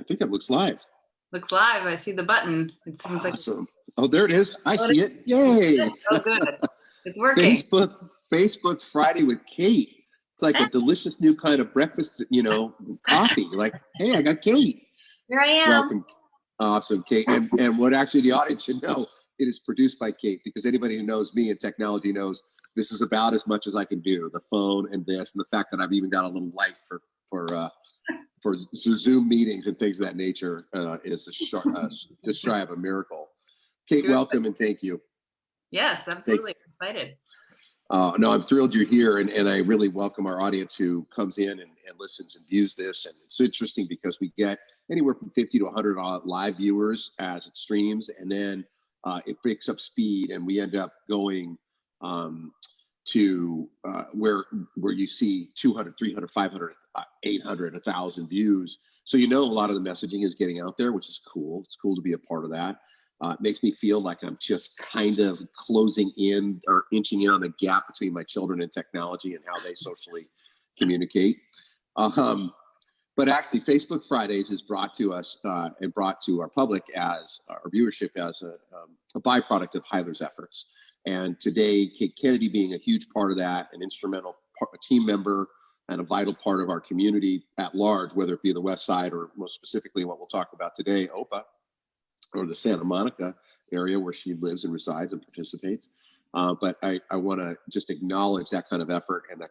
think it looks live. Looks live. I see the button. It seems awesome. Oh, there it is. I see it. Yay. Oh, good. It's working. Facebook Friday with Kate. It's like a delicious new kind of breakfast, coffee. Like, hey, I got Kate. Here I am. Welcome. Awesome, Kate. And what actually the audience should know, it is produced by Kate, because anybody who knows me in technology knows this is about as much as I can do. The phone and this, and the fact that I've even got a little light for Zoom meetings and things of that nature is just shy of a miracle. Kate, welcome and thank you. Yes, absolutely. Excited. No, I'm thrilled you're here, and I really welcome our audience who comes in and listens and views this. And it's interesting because we get anywhere from 50 to 100 live viewers as it streams, and then it picks up speed, and we end up going to where you see 200, 300, 500, 800, 1,000 views. So a lot of the messaging is getting out there, which is cool. It's cool to be a part of that. It makes me feel like I'm just kind of closing in or inching in on the gap between my children and technology and how they socially communicate. But actually, Facebook Fridays is brought to us and brought to our public as our viewership as a byproduct of Heyler's efforts. And today, Kate Kennedy being a huge part of that, an instrumental a team member and a vital part of our community at large, whether it be the West Side or most specifically what we'll talk about today, OPA, or the Santa Monica area where she lives and resides and participates. But I want to just acknowledge that kind of effort and that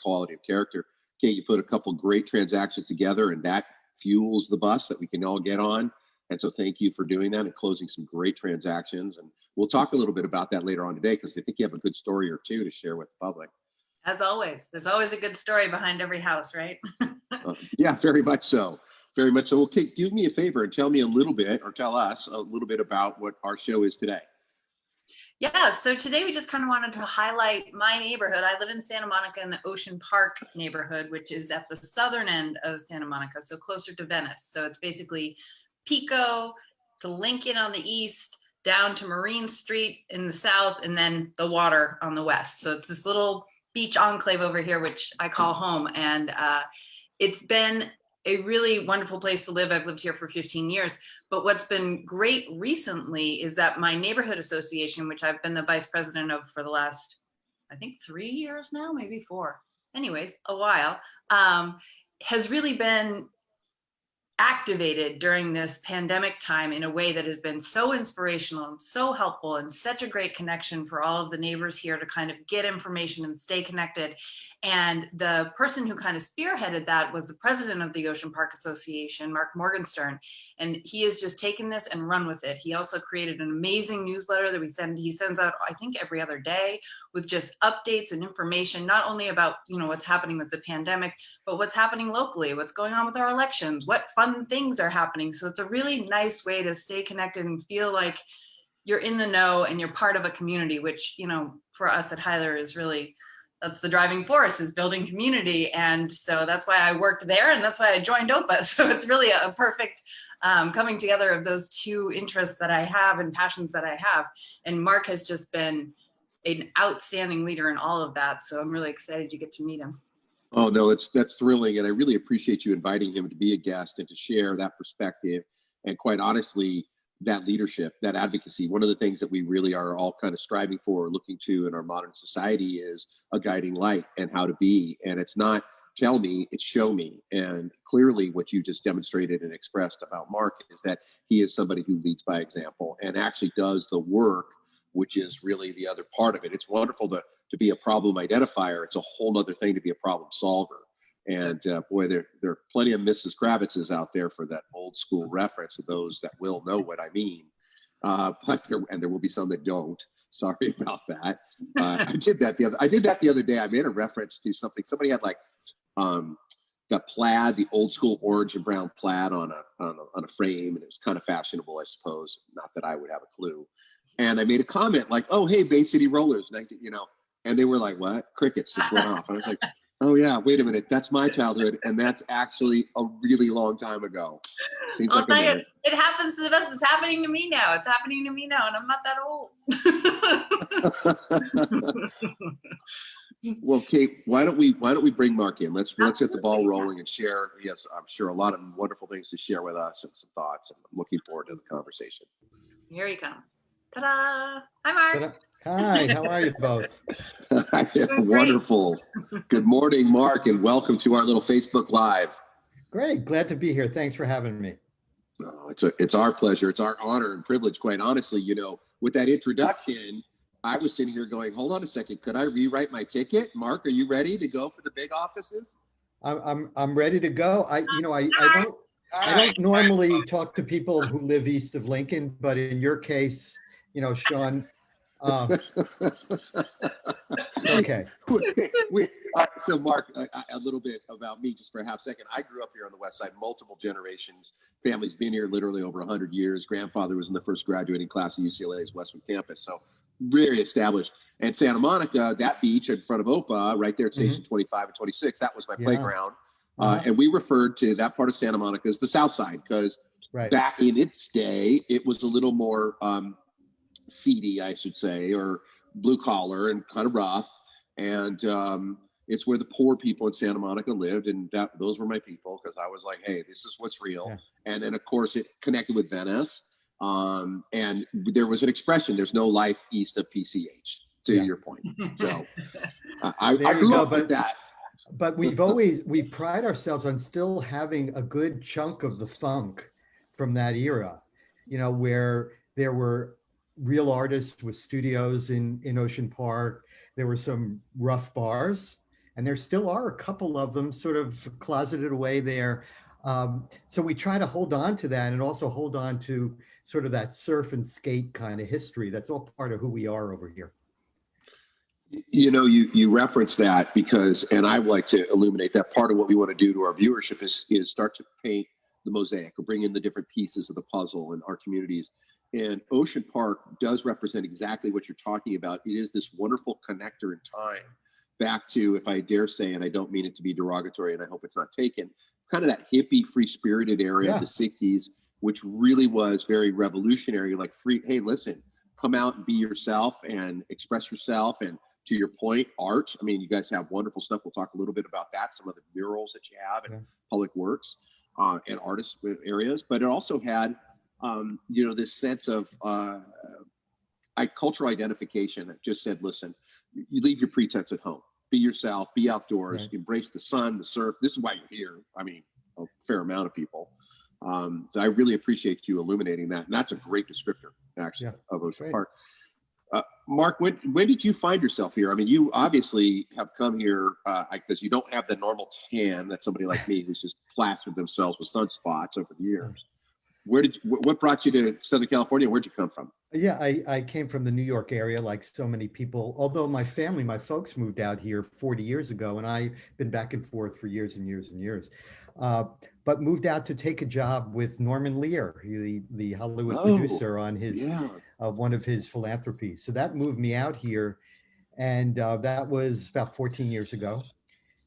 quality of character. Kate, you put a couple great transactions together, and that fuels the bus that we can all get on. And so thank you for doing that and closing some great transactions. And we'll talk a little bit about that later on today, because I think you have a good story or two to share with the public. As always, there's always a good story behind every house, right? Yeah, very much so. Very much so. Well, Kate, do me a favor and tell me a little bit, or tell us a little bit about what our show is today. Yeah, so today we just kind of wanted to highlight my neighborhood. I live in Santa Monica in the Ocean Park neighborhood, which is at the southern end of Santa Monica, so closer to Venice. So it's basically Pico to Lincoln on the east, down to Marine Street in the south, and then the water on the west. So it's this little beach enclave over here, which I call home. And it's been a really wonderful place to live. I've lived here for 15 years. But what's been great recently is that my neighborhood association, which I've been the vice president of for the last, I think 3 years now, maybe 4. Anyways, a while, has really been activated during this pandemic time in a way that has been so inspirational and so helpful, and such a great connection for all of the neighbors here to kind of get information and stay connected. And the person who kind of spearheaded that was the president of the Ocean Park Association, Marc Morgenstern. And he has just taken this and run with it. He also created an amazing newsletter that he sends out, I think, every other day, with just updates and information, not only about, what's happening with the pandemic, but what's happening locally, what's going on with our elections, what fun things are happening. So it's a really nice way to stay connected and feel like you're in the know and you're part of a community, which, for us at Heyler is really, that's the driving force, is building community. And so that's why I worked there, and that's why I joined OPA. So it's really a perfect coming together of those two interests that I have and passions that I have. And Marc has just been an outstanding leader in all of that. So I'm really excited to get to meet him. Oh, no, that's thrilling. And I really appreciate you inviting him to be a guest and to share that perspective. And quite honestly, that leadership, that advocacy, one of the things that we really are all kind of striving for, looking to in our modern society, is a guiding light and how to be. And it's not tell me, it's show me. And clearly what you just demonstrated and expressed about Marc is that he is somebody who leads by example and actually does the work, which is really the other part of it. It's wonderful to be a problem identifier. It's a whole other thing to be a problem solver. And boy, there are plenty of Mrs. Kravitzes out there for that old school reference, of those that will know what I mean. But there will be some that don't. Sorry about that. I did that the other day. I made a reference to something. Somebody had like the plaid, the old school orange and brown plaid on a frame, and it was kind of fashionable, I suppose. Not that I would have a clue. And I made a comment like, "Oh, hey, Bay City Rollers," and they were like, "What?" Crickets just went off. And I was like, "Oh yeah, wait a minute. That's my childhood, and that's actually a really long time ago." Seems like a minute. It happens to the best. It's happening to me now. It's happening to me now, and I'm not that old. Well, Kate, why don't we bring Mark in? Let's get the ball rolling and share. Yes, I'm sure a lot of wonderful things to share with us and some thoughts. And I'm looking forward to the conversation. Here he comes. Ta-da! Hi, Mark. Ta-da. Hi, how are you both? Wonderful. Good morning, Mark, and welcome to our little Facebook Live. Great, glad to be here. Thanks for having me. Oh, it's our pleasure. It's our honor and privilege, quite honestly. You know, with that introduction, I was sitting here going, hold on a second, could I rewrite my ticket? Mark, are you ready to go for the big offices? I'm ready to go. I don't normally talk to people who live east of Lincoln, but in your case, Sean. Okay. So Mark, a little bit about me, just for a half second. I grew up here on the West Side, multiple generations. Family's been here literally over 100 years. Grandfather was in the first graduating class of UCLA's Westwood campus, so very established. And Santa Monica, that beach in front of OPA, right there at Station 25 and 26, that was my playground. And we referred to that part of Santa Monica as the South Side because back in its day, it was a little more seedy, I should say, or blue collar and kind of rough. And it's where the poor people in Santa Monica lived. And those were my people because I was like, hey, this is what's real. Yeah. And then, of course, it connected with Venice. And there was an expression, there's no life east of PCH, to your point. So I grew up with that. But we pride ourselves on still having a good chunk of the funk from that era, where there were real artists with studios in Ocean Park. There were some rough bars, and there still are a couple of them sort of closeted away there. So we try to hold on to that and also hold on to sort of that surf and skate kind of history. That's all part of who we are over here. You reference that because, and I would like to illuminate that part of what we want to do to our viewership is start to paint the mosaic or bring in the different pieces of the puzzle in our communities. And Ocean Park does represent exactly what you're talking about. It is this wonderful connector in time back to, if I dare say, and I don't mean it to be derogatory and I hope it's not taken, kind of that hippie, free-spirited area of the 60s, which really was very revolutionary, like free, hey, listen, come out and be yourself and express yourself. And to your point, art, I mean, you guys have wonderful stuff. We'll talk a little bit about that, some of the murals that you have in public works and artist areas, but it also had this sense of cultural identification that just said, listen, you leave your pretense at home, be yourself, be outdoors, embrace the sun, the surf. This is why you're here. I mean, a fair amount of people. So I really appreciate you illuminating that. And that's a great descriptor, actually, of Ocean Park. Mark, when did you find yourself here? I mean, you obviously have come here because you don't have the normal tan that somebody like me who's just plastered themselves with sunspots over the years. What brought you to Southern California? Where'd you come from? Yeah, I came from the New York area, like so many people, although my folks moved out here 40 years ago, and I've been back and forth for years and years and years. But moved out to take a job with Norman Lear, the Hollywood producer, on his one of his philanthropies. So that moved me out here, and that was about 14 years ago.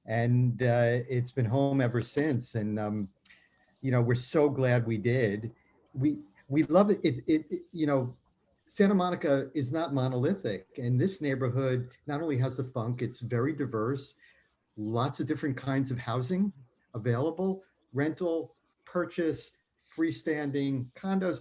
And it's been home ever since. And we're so glad we did. We love it. Santa Monica is not monolithic, and this neighborhood not only has the funk, it's very diverse, lots of different kinds of housing available, rental, purchase, freestanding condos.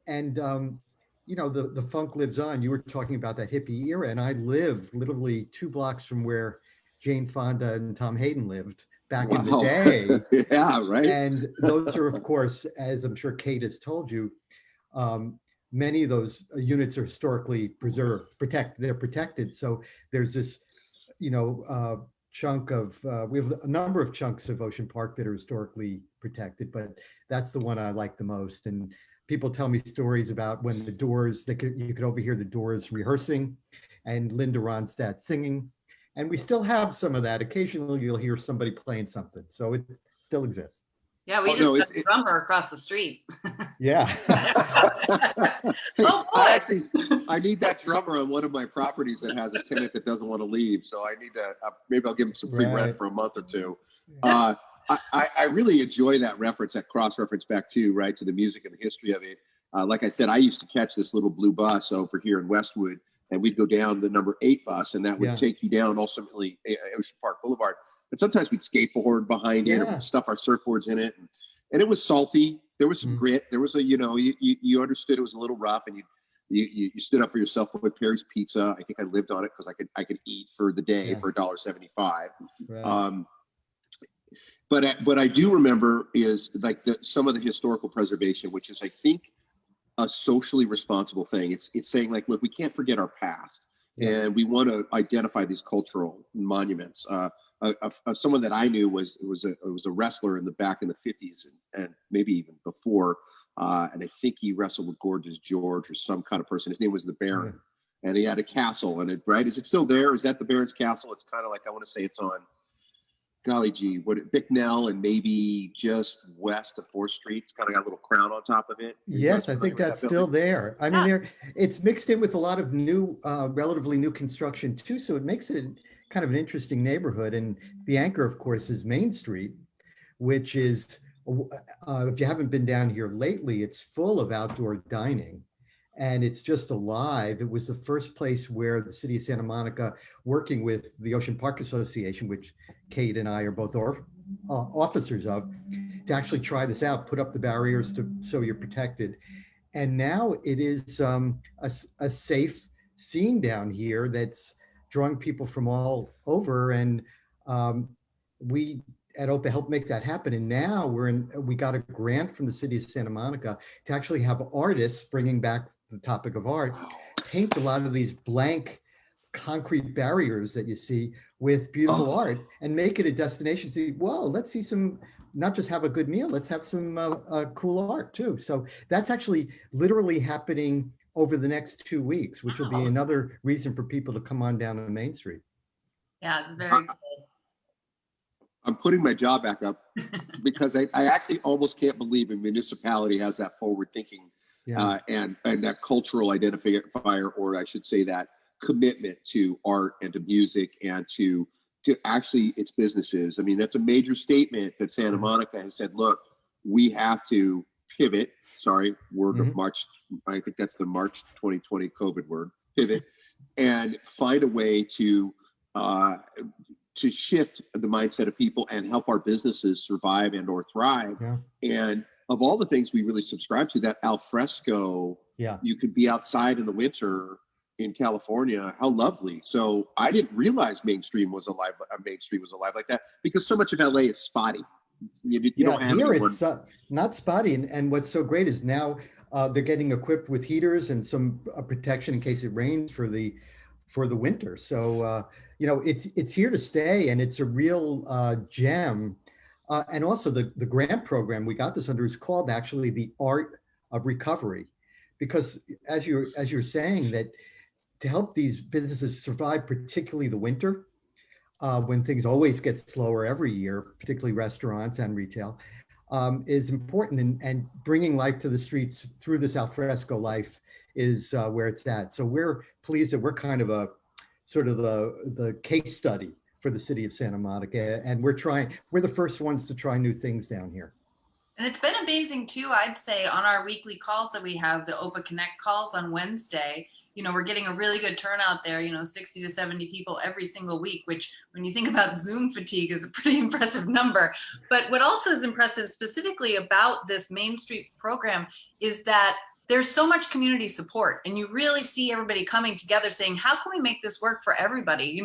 And, the funk lives on. You were talking about that hippie era, and I live literally 2 blocks from where Jane Fonda and Tom Hayden lived back in the day. Yeah, right. And those are, of course, as I'm sure Kate has told you, many of those units are historically they're protected. So there's this, chunk of, we have a number of chunks of Ocean Park that are historically protected, but that's the one I like the most. And people tell me stories about when the Doors, you could overhear the Doors rehearsing and Linda Ronstadt singing. And we still have some of that. Occasionally you'll hear somebody playing something. So it still exists. Yeah, we just got a drummer across the street. Yeah. I need that drummer on one of my properties that has a tenant that doesn't want to leave. So I need to, maybe I'll give him some free rent for a month or two. I really enjoy that reference, that cross-reference back to the music and the history of it. Like I said, I used to catch this little blue bus over here in Westwood and we'd go down the number 8 bus, and that would Yeah. take you down ultimately Ocean Park Boulevard. But sometimes we'd skateboard behind it, or Yeah. we'd stuff our surfboards in it, and it was salty. There was some grit. There was you understood it was a little rough, and you stood up for yourself with Perry's Pizza. I think I lived on it because I could eat for the day for $1.75. Right. But I do remember is like some of the historical preservation, which is, I think, a socially responsible thing. It's saying, like, look, we can't forget our past, and we want to identify these cultural monuments. Someone that I knew was a wrestler in the 50s and maybe even before, and I think he wrestled with Gorgeous George or some kind of person. His name was the Baron, and he had a castle. And is it still there? Is that the Baron's castle? It's kind of like, I want to say it's on, golly gee, Bicknell, and maybe just west of 4th Street. It's kind of got a little crown on top of it. Yes, I think that's still there. I mean, it's mixed in with a lot of new, relatively new construction too. So it makes it kind of an interesting neighborhood. And the anchor, of course, is Main Street, which is, if you haven't been down here lately, it's full of outdoor dining. And it's just alive. It was the first place where the city of Santa Monica, working with the Ocean Park Association, which Kate and I are both officers of, to actually try this out, put up the barriers so you're protected. And now it is a safe scene down here that's drawing people from all over. And we at OPA helped make that happen. And now we got a grant from the city of Santa Monica to actually have artists, bringing back the topic of art, paint a lot of these blank concrete barriers that you see with beautiful art, and make it a destination. See, well, let's see some, not just have a good meal, let's have some cool art too. So that's actually literally happening over the next 2 weeks, which will be another reason for people to come on down to Main Street. Yeah, it's very cool. I'm putting my jaw back up because I actually almost can't believe a municipality has that forward thinking and that cultural identifier, or I should say that commitment to art and to music and to actually its businesses. I mean, that's a major statement that Santa Monica has said, look, we have to pivot. Sorry, word of March. I think that's the March 2020 COVID word, pivot, and find a way to shift the mindset of people and help our businesses survive and or thrive. And of all the things we really subscribe to, that al fresco, you could be outside in the winter in California, how lovely. So I didn't realize Main Street was alive like that, because so much of LA is spotty. You don't have here anyone. It's not spotty. And what's so great is now they're getting equipped with heaters and some protection in case it rains for the winter. So it's here to stay, and it's a real gem. And also the grant program we got this under is called actually the Art of Recovery, because as you're saying, that to help these businesses survive, particularly the winter, when things always get slower every year, particularly restaurants and retail, is important. And bringing life to the streets through this al fresco life is where it's at. So we're pleased that we're kind of a sort of the case study for the city of Santa Monica. And we're the first ones to try new things down here. And it's been amazing too, I'd say, on our weekly calls that we have, the OPA Connect calls on Wednesday. We're getting a really good turnout there, 60 to 70 people every single week, which when you think about Zoom fatigue is a pretty impressive number. But what also is impressive specifically about this Main Street program is that there's so much community support, and you really see everybody coming together saying, how can we make this work for everybody?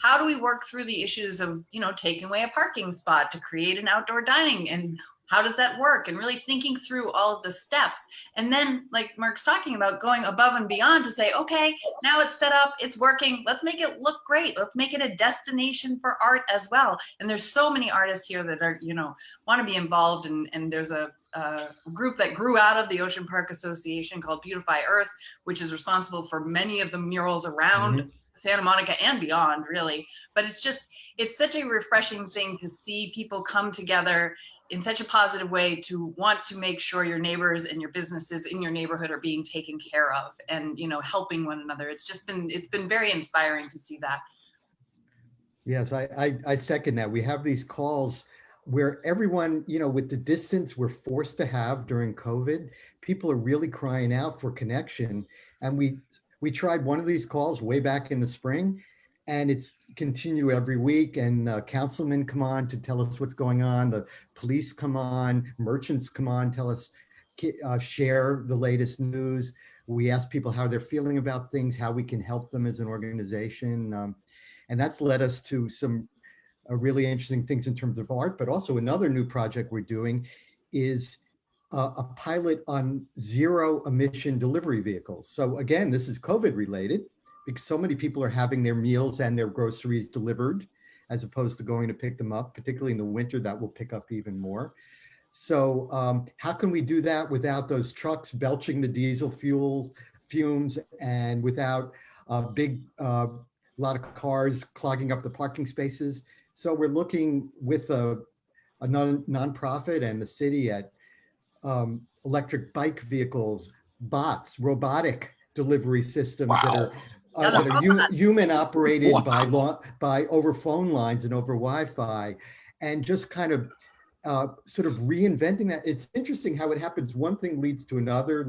How do we work through the issues of, taking away a parking spot to create an outdoor dining, and how does that work? And really thinking through all of the steps. And then, like Marc's talking about, going above and beyond to say, okay, now it's set up, it's working. Let's make it look great. Let's make it a destination for art as well. And there's so many artists here that are, want to be involved. And there's a group that grew out of the Ocean Park Association called Beautify Earth, which is responsible for many of the murals around Santa Monica and beyond, really. But it's such a refreshing thing to see people come together in such a positive way to want to make sure your neighbors and your businesses in your neighborhood are being taken care of, and helping one another. It's been very inspiring to see that. Yes, I second that. We have these calls where everyone, with the distance we're forced to have during COVID, people are really crying out for connection. And we tried one of these calls way back in the spring, and it's continued every week. And councilmen come on to tell us what's going on. The police come on, merchants come on, tell us, share the latest news. We ask people how they're feeling about things, how we can help them as an organization. And that's led us to some really interesting things in terms of art, but also another new project we're doing is a pilot on zero emission delivery vehicles. So again, this is COVID related because so many people are having their meals and their groceries delivered as opposed to going to pick them up, particularly in the winter. That will pick up even more. So how can we do that without those trucks belching the diesel fumes and without a big lot of cars clogging up the parking spaces? So we're looking with a nonprofit and the city at electric bike vehicles, bots, robotic delivery systems that are human operated by over phone lines and over Wi-Fi, and just kind of sort of reinventing that. It's interesting how it happens. One thing leads to another,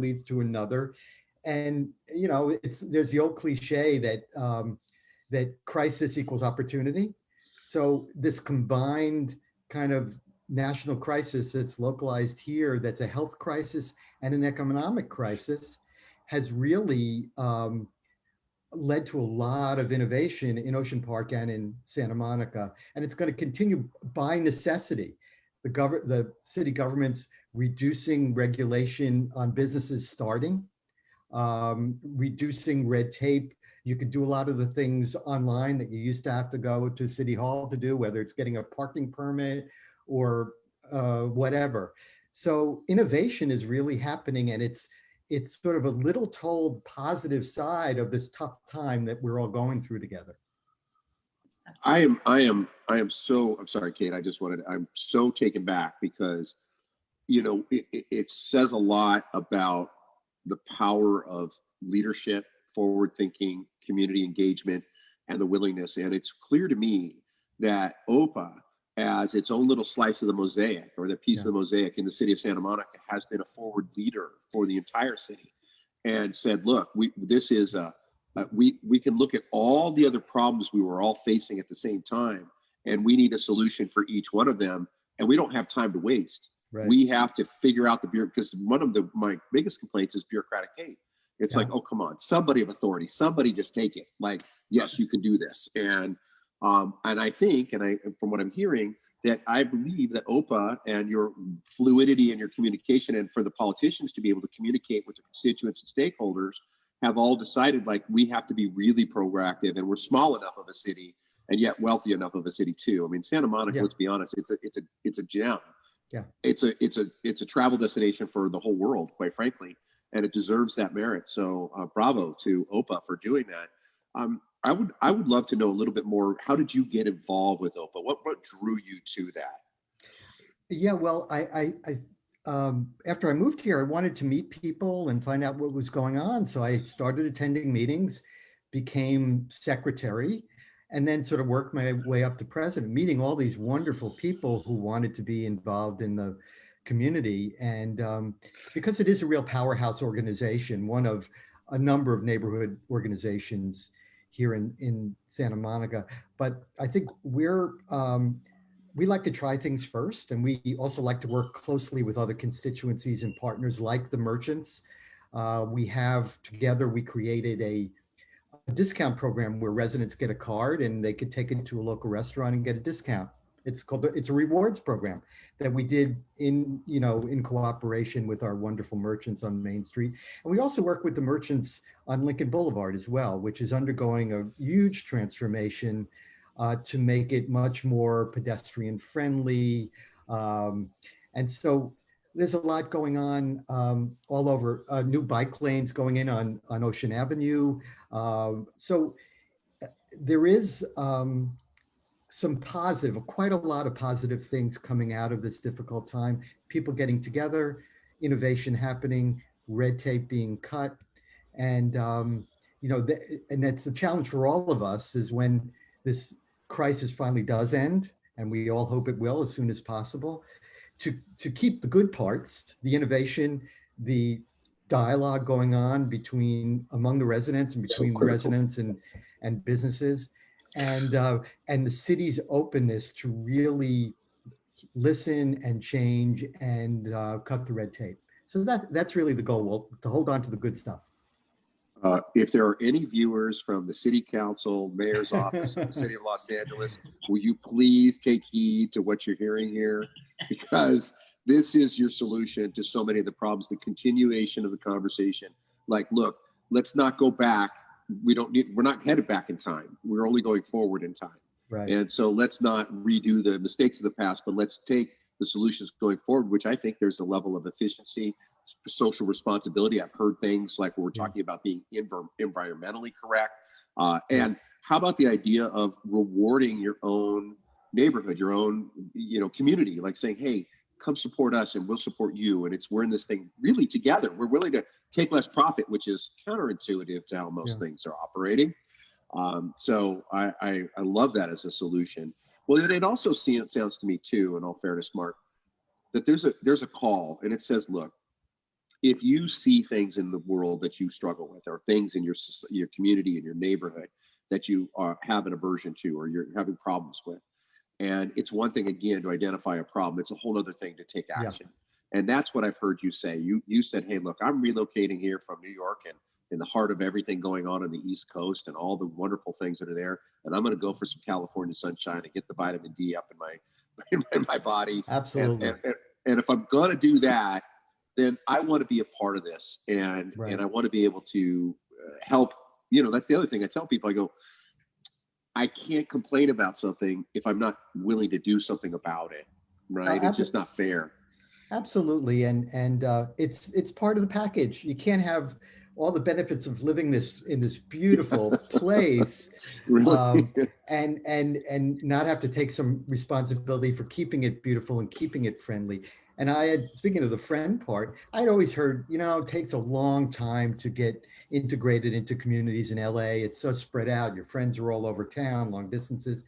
and you know, there's the old cliche that that crisis equals opportunity. So this combined kind of national crisis that's localized here, that's a health crisis and an economic crisis, has really led to a lot of innovation in Ocean Park and in Santa Monica. And it's going to continue by necessity. The city government's reducing regulation on businesses starting, reducing red tape. You could do a lot of the things online that you used to have to go to City Hall to do, whether it's getting a parking permit or whatever. So innovation is really happening, and it's sort of a little told positive side of this tough time that we're all going through together. I'm so, I'm sorry, Kate, I'm so taken back because, you know, it says a lot about the power of leadership, forward thinking, community engagement, and the willingness. And it's clear to me that OPA, as its own little slice of the mosaic, or the piece of the mosaic in the city of Santa Monica, has been a forward leader for the entire city, and said, look, we can look at all the other problems we were all facing at the same time, and we need a solution for each one of them, and we don't have time to waste. Right. We have to figure out because one of my biggest complaints is bureaucratic tape. It's like, oh, come on, somebody of authority, somebody just take it. Like, yes, you can do this. And I think, from what I'm hearing, that I believe that OPA and your fluidity and your communication, and for the politicians to be able to communicate with their constituents and stakeholders, have all decided, like, we have to be really proactive, and we're small enough of a city and yet wealthy enough of a city too. I mean, Santa Monica, let's be honest, it's a gem. Yeah. It's a travel destination for the whole world, quite frankly, and it deserves that merit. So bravo to OPA for doing that. I would love to know a little bit more. How did you get involved with OPA? What drew you to that? Yeah, well, I after I moved here, I wanted to meet people and find out what was going on. So I started attending meetings, became secretary, and then sort of worked my way up to president, meeting all these wonderful people who wanted to be involved in the community. And because it is a real powerhouse organization, one of a number of neighborhood organizations here in Santa Monica. But I think we like to try things first, and we also like to work closely with other constituencies and partners like the merchants. We created a discount program where residents get a card and they could take it to a local restaurant and get a discount. It's a rewards program that we did in cooperation with our wonderful merchants on Main Street. And we also work with the merchants on Lincoln Boulevard as well, which is undergoing a huge transformation to make it much more pedestrian friendly. And so there's a lot going on all over. New bike lanes going in on Ocean Avenue. So there is quite a lot of positive things coming out of this difficult time. People getting together, innovation happening, red tape being cut. And, and that's the challenge for all of us, is when this crisis finally does end, and we all hope it will as soon as possible, to keep the good parts, the innovation, the dialogue going on among the residents and between the critical. residents and businesses, and the city's openness to really listen and change and cut the red tape. So that's really the goal, to hold on to the good stuff. If there are any viewers from the city council, mayor's office of the city of Los Angeles, will you please take heed to what you're hearing here? Because this is your solution to so many of the problems, the continuation of the conversation. Like, look, let's not go back. We're not headed back in time. We're only going forward in time. Right. And so let's not redo the mistakes of the past, but let's take the solutions going forward, which I think there's a level of efficiency, social responsibility. I've heard things like what we're talking about being environmentally correct. And how about the idea of rewarding your own neighborhood, your own, community, like saying, hey, come support us and we'll support you. And we're in this thing really together. We're willing to take less profit, which is counterintuitive to how most things are operating. So I love that as a solution. Well, it also sounds to me too, in all fairness, Mark, that there's a call, and it says, look, if you see things in the world that you struggle with, or things in your community and your neighborhood that you have an aversion to, or you're having problems with, and it's one thing again to identify a problem, it's a whole other thing to take action. And that's what I've heard you say. You said, hey, look, I'm relocating here from New York and in the heart of everything going on the East Coast and all the wonderful things that are there. And I'm going to go for some California sunshine and get the vitamin D up in my body. Absolutely. And if I'm going to do that, then I want to be a part of this. And I want to be able to help. That's the other thing I tell people. I go, I can't complain about something if I'm not willing to do something about it. Right. It's just not fair. Absolutely. And it's part of the package. You can't have all the benefits of living in this beautiful place, and not have to take some responsibility for keeping it beautiful and keeping it friendly. And speaking of the friend part, I'd always heard, it takes a long time to get integrated into communities in LA. It's so spread out. Your friends are all over town, long distances.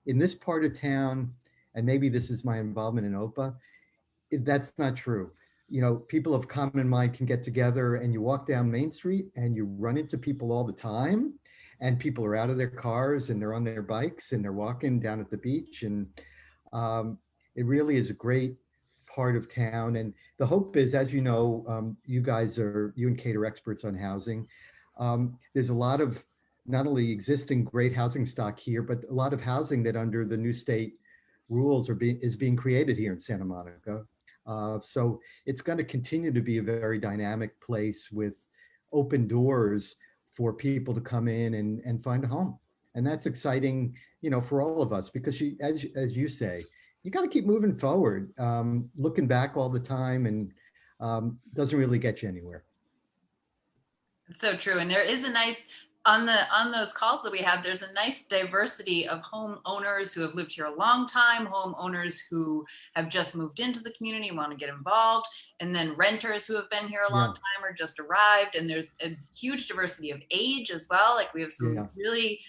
In this part of town, and maybe this is my involvement in OPA, that's not true. People of common mind can get together, and you walk down Main Street and you run into people all the time, and people are out of their cars and they're on their bikes and they're walking down at the beach. And it really is a great part of town. And the hope is, as you know, you and Kate are experts on housing. There's a lot of not only existing great housing stock here, but a lot of housing that under the new state rules is being created here in Santa Monica. So it's going to continue to be a very dynamic place with open doors for people to come in and find a home. And that's exciting, for all of us, because as you say, you got to keep moving forward. Looking back all the time and doesn't really get you anywhere. It's so true. And there is a nice, on those calls that we have, there's a nice diversity of homeowners who have lived here a long time, homeowners who have just moved into the community and want to get involved, and then renters who have been here a long time or just arrived. And there's a huge diversity of age as well. Like we have some really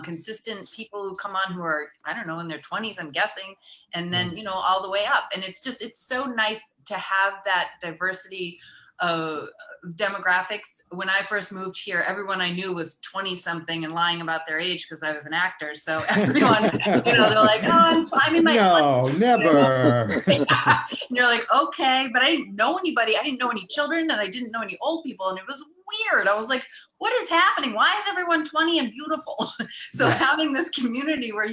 consistent people who come on who are, I don't know, in their 20s, I'm guessing, and then, all the way up. And it's so nice to have that diversity of demographics. When I first moved here, everyone I knew was 20 something and lying about their age because I was an actor. So everyone, they're like, oh, I'm in my 20s. Never. And you're like, okay, but I didn't know anybody. I didn't know any children, and I didn't know any old people. And it was weird. I was like, what is happening? Why is everyone 20 and beautiful? So having this community where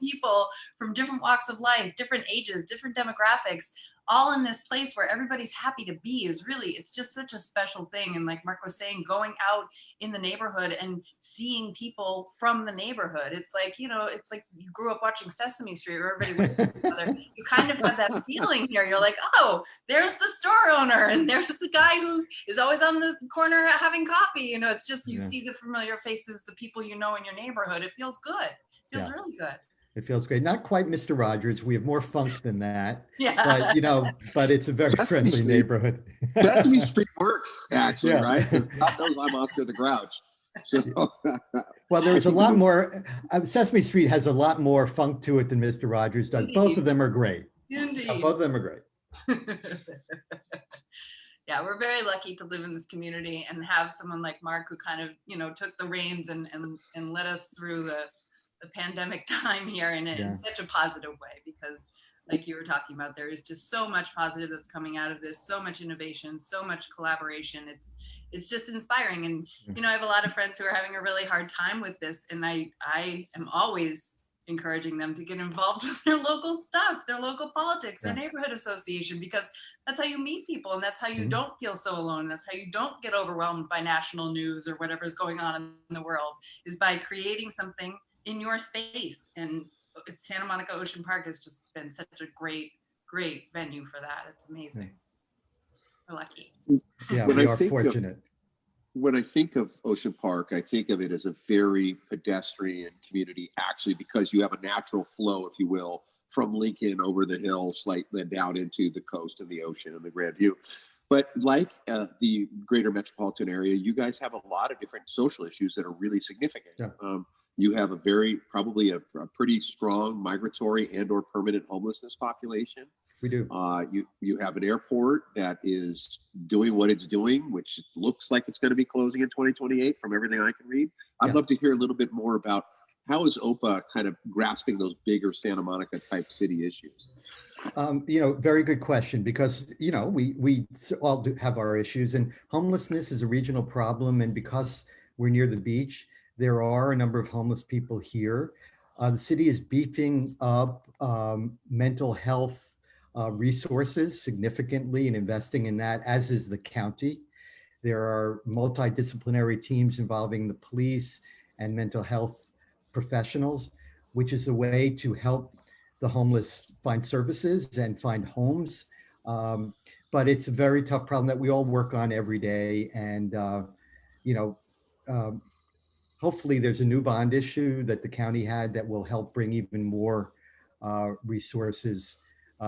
people from different walks of life, different ages, different demographics, all in this place where everybody's happy to be is really, it's just such a special thing. And like Mark was saying, going out in the neighborhood and seeing people from the neighborhood, it's like, it's like you grew up watching Sesame Street where everybody went to each other. You kind of have that feeling here. You're like, oh, there's the store owner and there's the guy who is always on the corner having coffee. It's just, you see the familiar faces, the people in your neighborhood. It feels good. It feels really good. It feels great. Not quite Mr. Rogers. We have more funk than that. Yeah. But, but it's a very friendly neighborhood. Sesame Street works, actually, right? Because God knows I'm Oscar the Grouch. So, well, there's a lot more. Sesame Street has a lot more funk to it than Mr. Rogers does. Both of them are great. Indeed. Both of them are great. Yeah, we're very lucky to live in this community and have someone like Mark who kind of, took the reins and led us through the pandemic time here in such a positive way, because like you were talking about, there is just so much positive that's coming out of this, so much innovation, so much collaboration. It's just inspiring. And, I have a lot of friends who are having a really hard time with this. And I am always encouraging them to get involved with their local stuff, their local politics, their neighborhood association, because that's how you meet people. And that's how you don't feel so alone. That's how you don't get overwhelmed by national news or whatever's going on in the world, is by creating something in your space. And Santa Monica Ocean Park has just been such a great venue for that. It's amazing. We're lucky. Yeah, we are fortunate. When I think of Ocean Park, I think of it as a very pedestrian community, actually, because you have a natural flow, if you will, from Lincoln over the hill, slightly down into the coast and the ocean and the Grand View. But like the greater metropolitan area, you guys have a lot of different social issues that are really significant. Yeah. You have probably a pretty strong migratory and or permanent homelessness population. We do. You have an airport that is doing what it's doing, which looks like it's going to be closing in 2028 from everything I can read. I'd love to hear a little bit more about how is OPA kind of grasping those bigger Santa Monica type city issues? Very good question, because, we all do have our issues, and homelessness is a regional problem. And because we're near the beach, there are a number of homeless people here. The city is beefing up mental health resources significantly and investing in that, as is the county. There are multidisciplinary teams involving the police and mental health professionals, which is a way to help the homeless find services and find homes. But it's a very tough problem that we all work on every day. And, hopefully there's a new bond issue that the county had that will help bring even more resources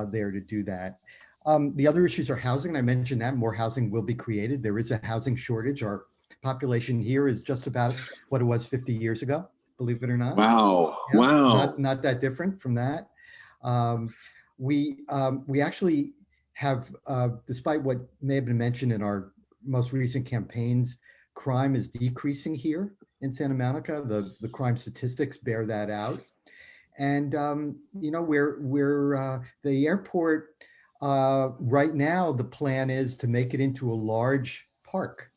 there to do that. The other issues are housing, and I mentioned that more housing will be created. There is a housing shortage. Our population here is just about what it was 50 years ago, believe it or not. Wow. Yeah, Wow. Not that different from that. We actually have, despite what may have been mentioned in our most recent campaigns, crime is decreasing here in Santa Monica. The crime statistics bear that out. And, we're the airport right now, the plan is to make it into a large park,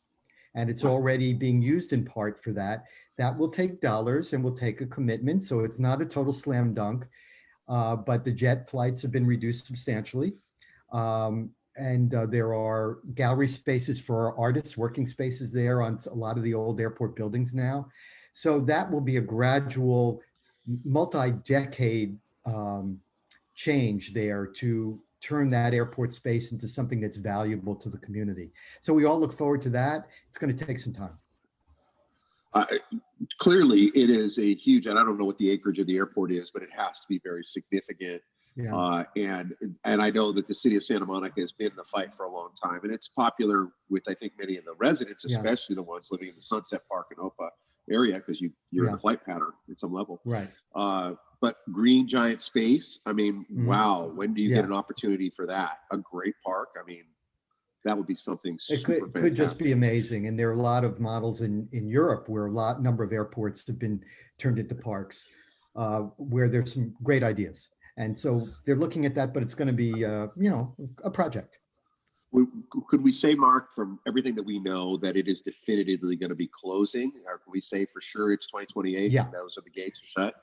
and it's already being used in part for that. That will take dollars and will take a commitment. So it's not a total slam dunk, but the jet flights have been reduced substantially. And there are gallery spaces for our artists, working spaces there on a lot of the old airport buildings now. So that will be a gradual, multi-decade change there to turn that airport space into something that's valuable to the community. So we all look forward to that. It's going to take some time. Clearly, it is a huge, and I don't know what the acreage of the airport is, but it has to be very significant. Yeah. And I know that the city of Santa Monica has been in the fight for a long time, and it's popular with, I think, many of the residents, especially the ones living in the Sunset Park and OPA area, because you're in the flight pattern at some level. Right. But green giant space, I mean, wow, when do you get an opportunity for that? A great park, I mean, that would be something super fantastic. It could just be amazing. And there are a lot of models in Europe where number of airports have been turned into parks, where there's some great ideas. And so they're looking at that, but it's going to be, a project. Could we say, Mark, from everything that we know, that it is definitively going to be closing? Or can we say for sure it's 2028 and those are the gates are shut?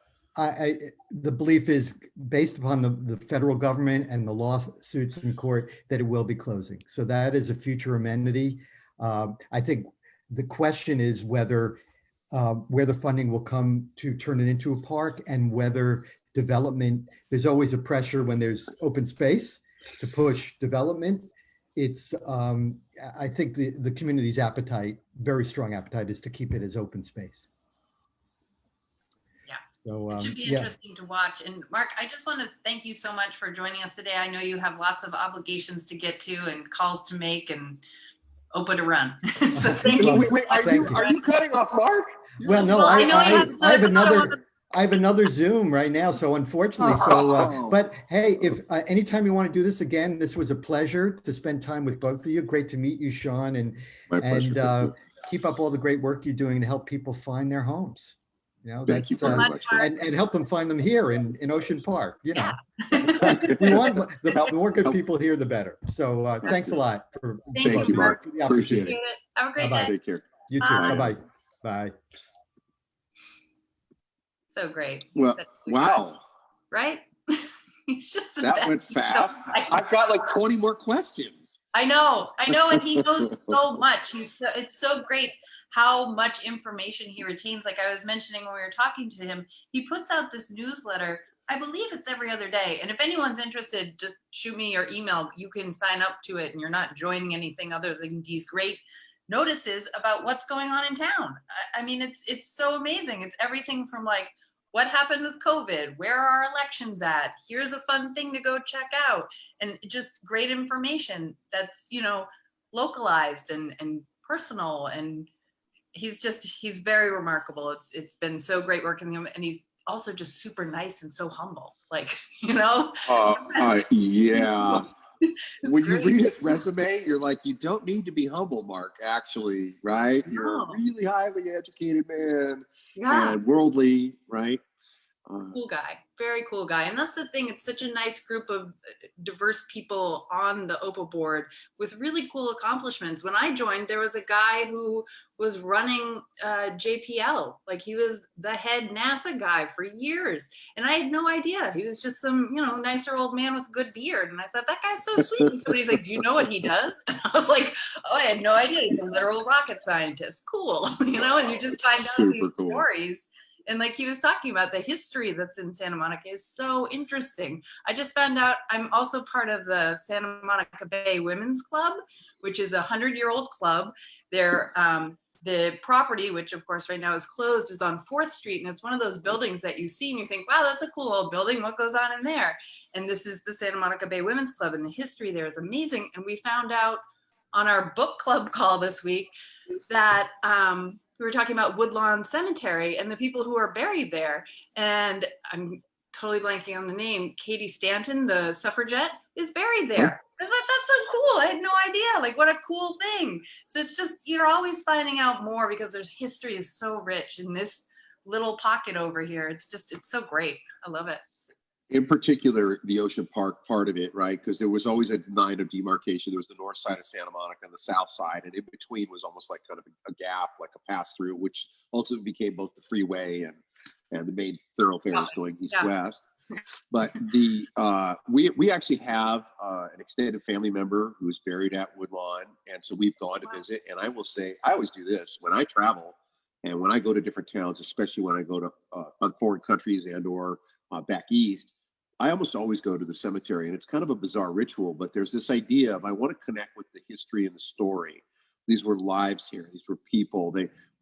The belief is, based upon the federal government and the lawsuits in court, that it will be closing. So that is a future amenity. I think the question is whether where the funding will come to turn it into a park, and whether development, there's always a pressure when there's open space to push development. It's I think the community's appetite, very strong appetite, is to keep it as open space. So, it should be interesting to watch. And Mark, I just want to thank you so much for joining us today. I know you have lots of obligations to get to and calls to make and OPA to run. So thank you. Wait, are you cutting off Mark? Well, no, I have I have another Zoom right now, so unfortunately, but hey, if anytime you want to do this again, this was a pleasure to spend time with both of you. Great to meet you, Sean, My pleasure. and keep up all the great work you're doing to help people find their homes. You know, Thank you that's very much. and help them find them here in Ocean Park. You know, Yeah. we want the more good people here, the better. So thanks a lot for Thank you, Mark. for the Appreciate opportunity. it. Have a great Bye-bye. day. Take care. You too. Bye. Bye-bye. Bye. So great. Well, wow. Right? He's just the That best. went He's so fast. nice. I've got like 20 more questions. I know, and he knows so much. It's so great how much information he retains. Like I was mentioning when we were talking to him, he puts out this newsletter. I believe it's every other day. And if anyone's interested, just shoot me your email. You can sign up to it and you're not joining anything other than these great notices about what's going on in town. I mean, it's so amazing. It's everything from like, what happened with COVID? Where are our elections at? Here's a fun thing to go check out. And just great information that's, localized and personal. And he's very remarkable. It's been so great working with him. And he's also just super nice and so humble. Like, Yeah. When you read his resume, you're like, you don't need to be humble, Mark, actually, right? You're a really highly educated man and worldly, right? Cool guy, very cool guy. And that's the thing, it's such a nice group of diverse people on the OPA board with really cool accomplishments. When I joined, there was a guy who was running JPL, like he was the head NASA guy for years. And I had no idea. He was just some, nicer old man with a good beard. And I thought, that guy's so sweet. And somebody's like, do you know what he does? And I was like, oh, I had no idea. He's a literal rocket scientist. Cool. And you just find out these stories. And like he was talking about, the history that's in Santa Monica is so interesting. I just found out I'm also part of the Santa Monica Bay Women's Club, which is a 100-year-old club. The property, which of course right now is closed, is on 4th Street. And it's one of those buildings that you see and you think, wow, that's a cool old building. What goes on in there? And this is the Santa Monica Bay Women's Club. And the history there is amazing. And we found out on our book club call this week that we were talking about Woodlawn Cemetery and the people who are buried there. And I'm totally blanking on the name. Katie Stanton, the suffragette, is buried there. I thought, that's so cool. I had no idea. Like, what a cool thing. So it's just, you're always finding out more because there's history is so rich in this little pocket over here. It's so great. I love it. In particular, the Ocean Park part of it, right? Because there was always a line of demarcation. There was the north side of Santa Monica and the south side, and in between was almost like kind of a gap, like a pass through, which ultimately became both the freeway and the main thoroughfares going east-west. But we actually have an extended family member who is buried at Woodlawn, and so we've gone to visit. And I will say, I always do this when I travel and when I go to different towns, especially when I go to foreign countries and/or back east. I almost always go to the cemetery, and it's kind of a bizarre ritual, but there's this idea of I want to connect with the history and the story. These were lives here. These were people.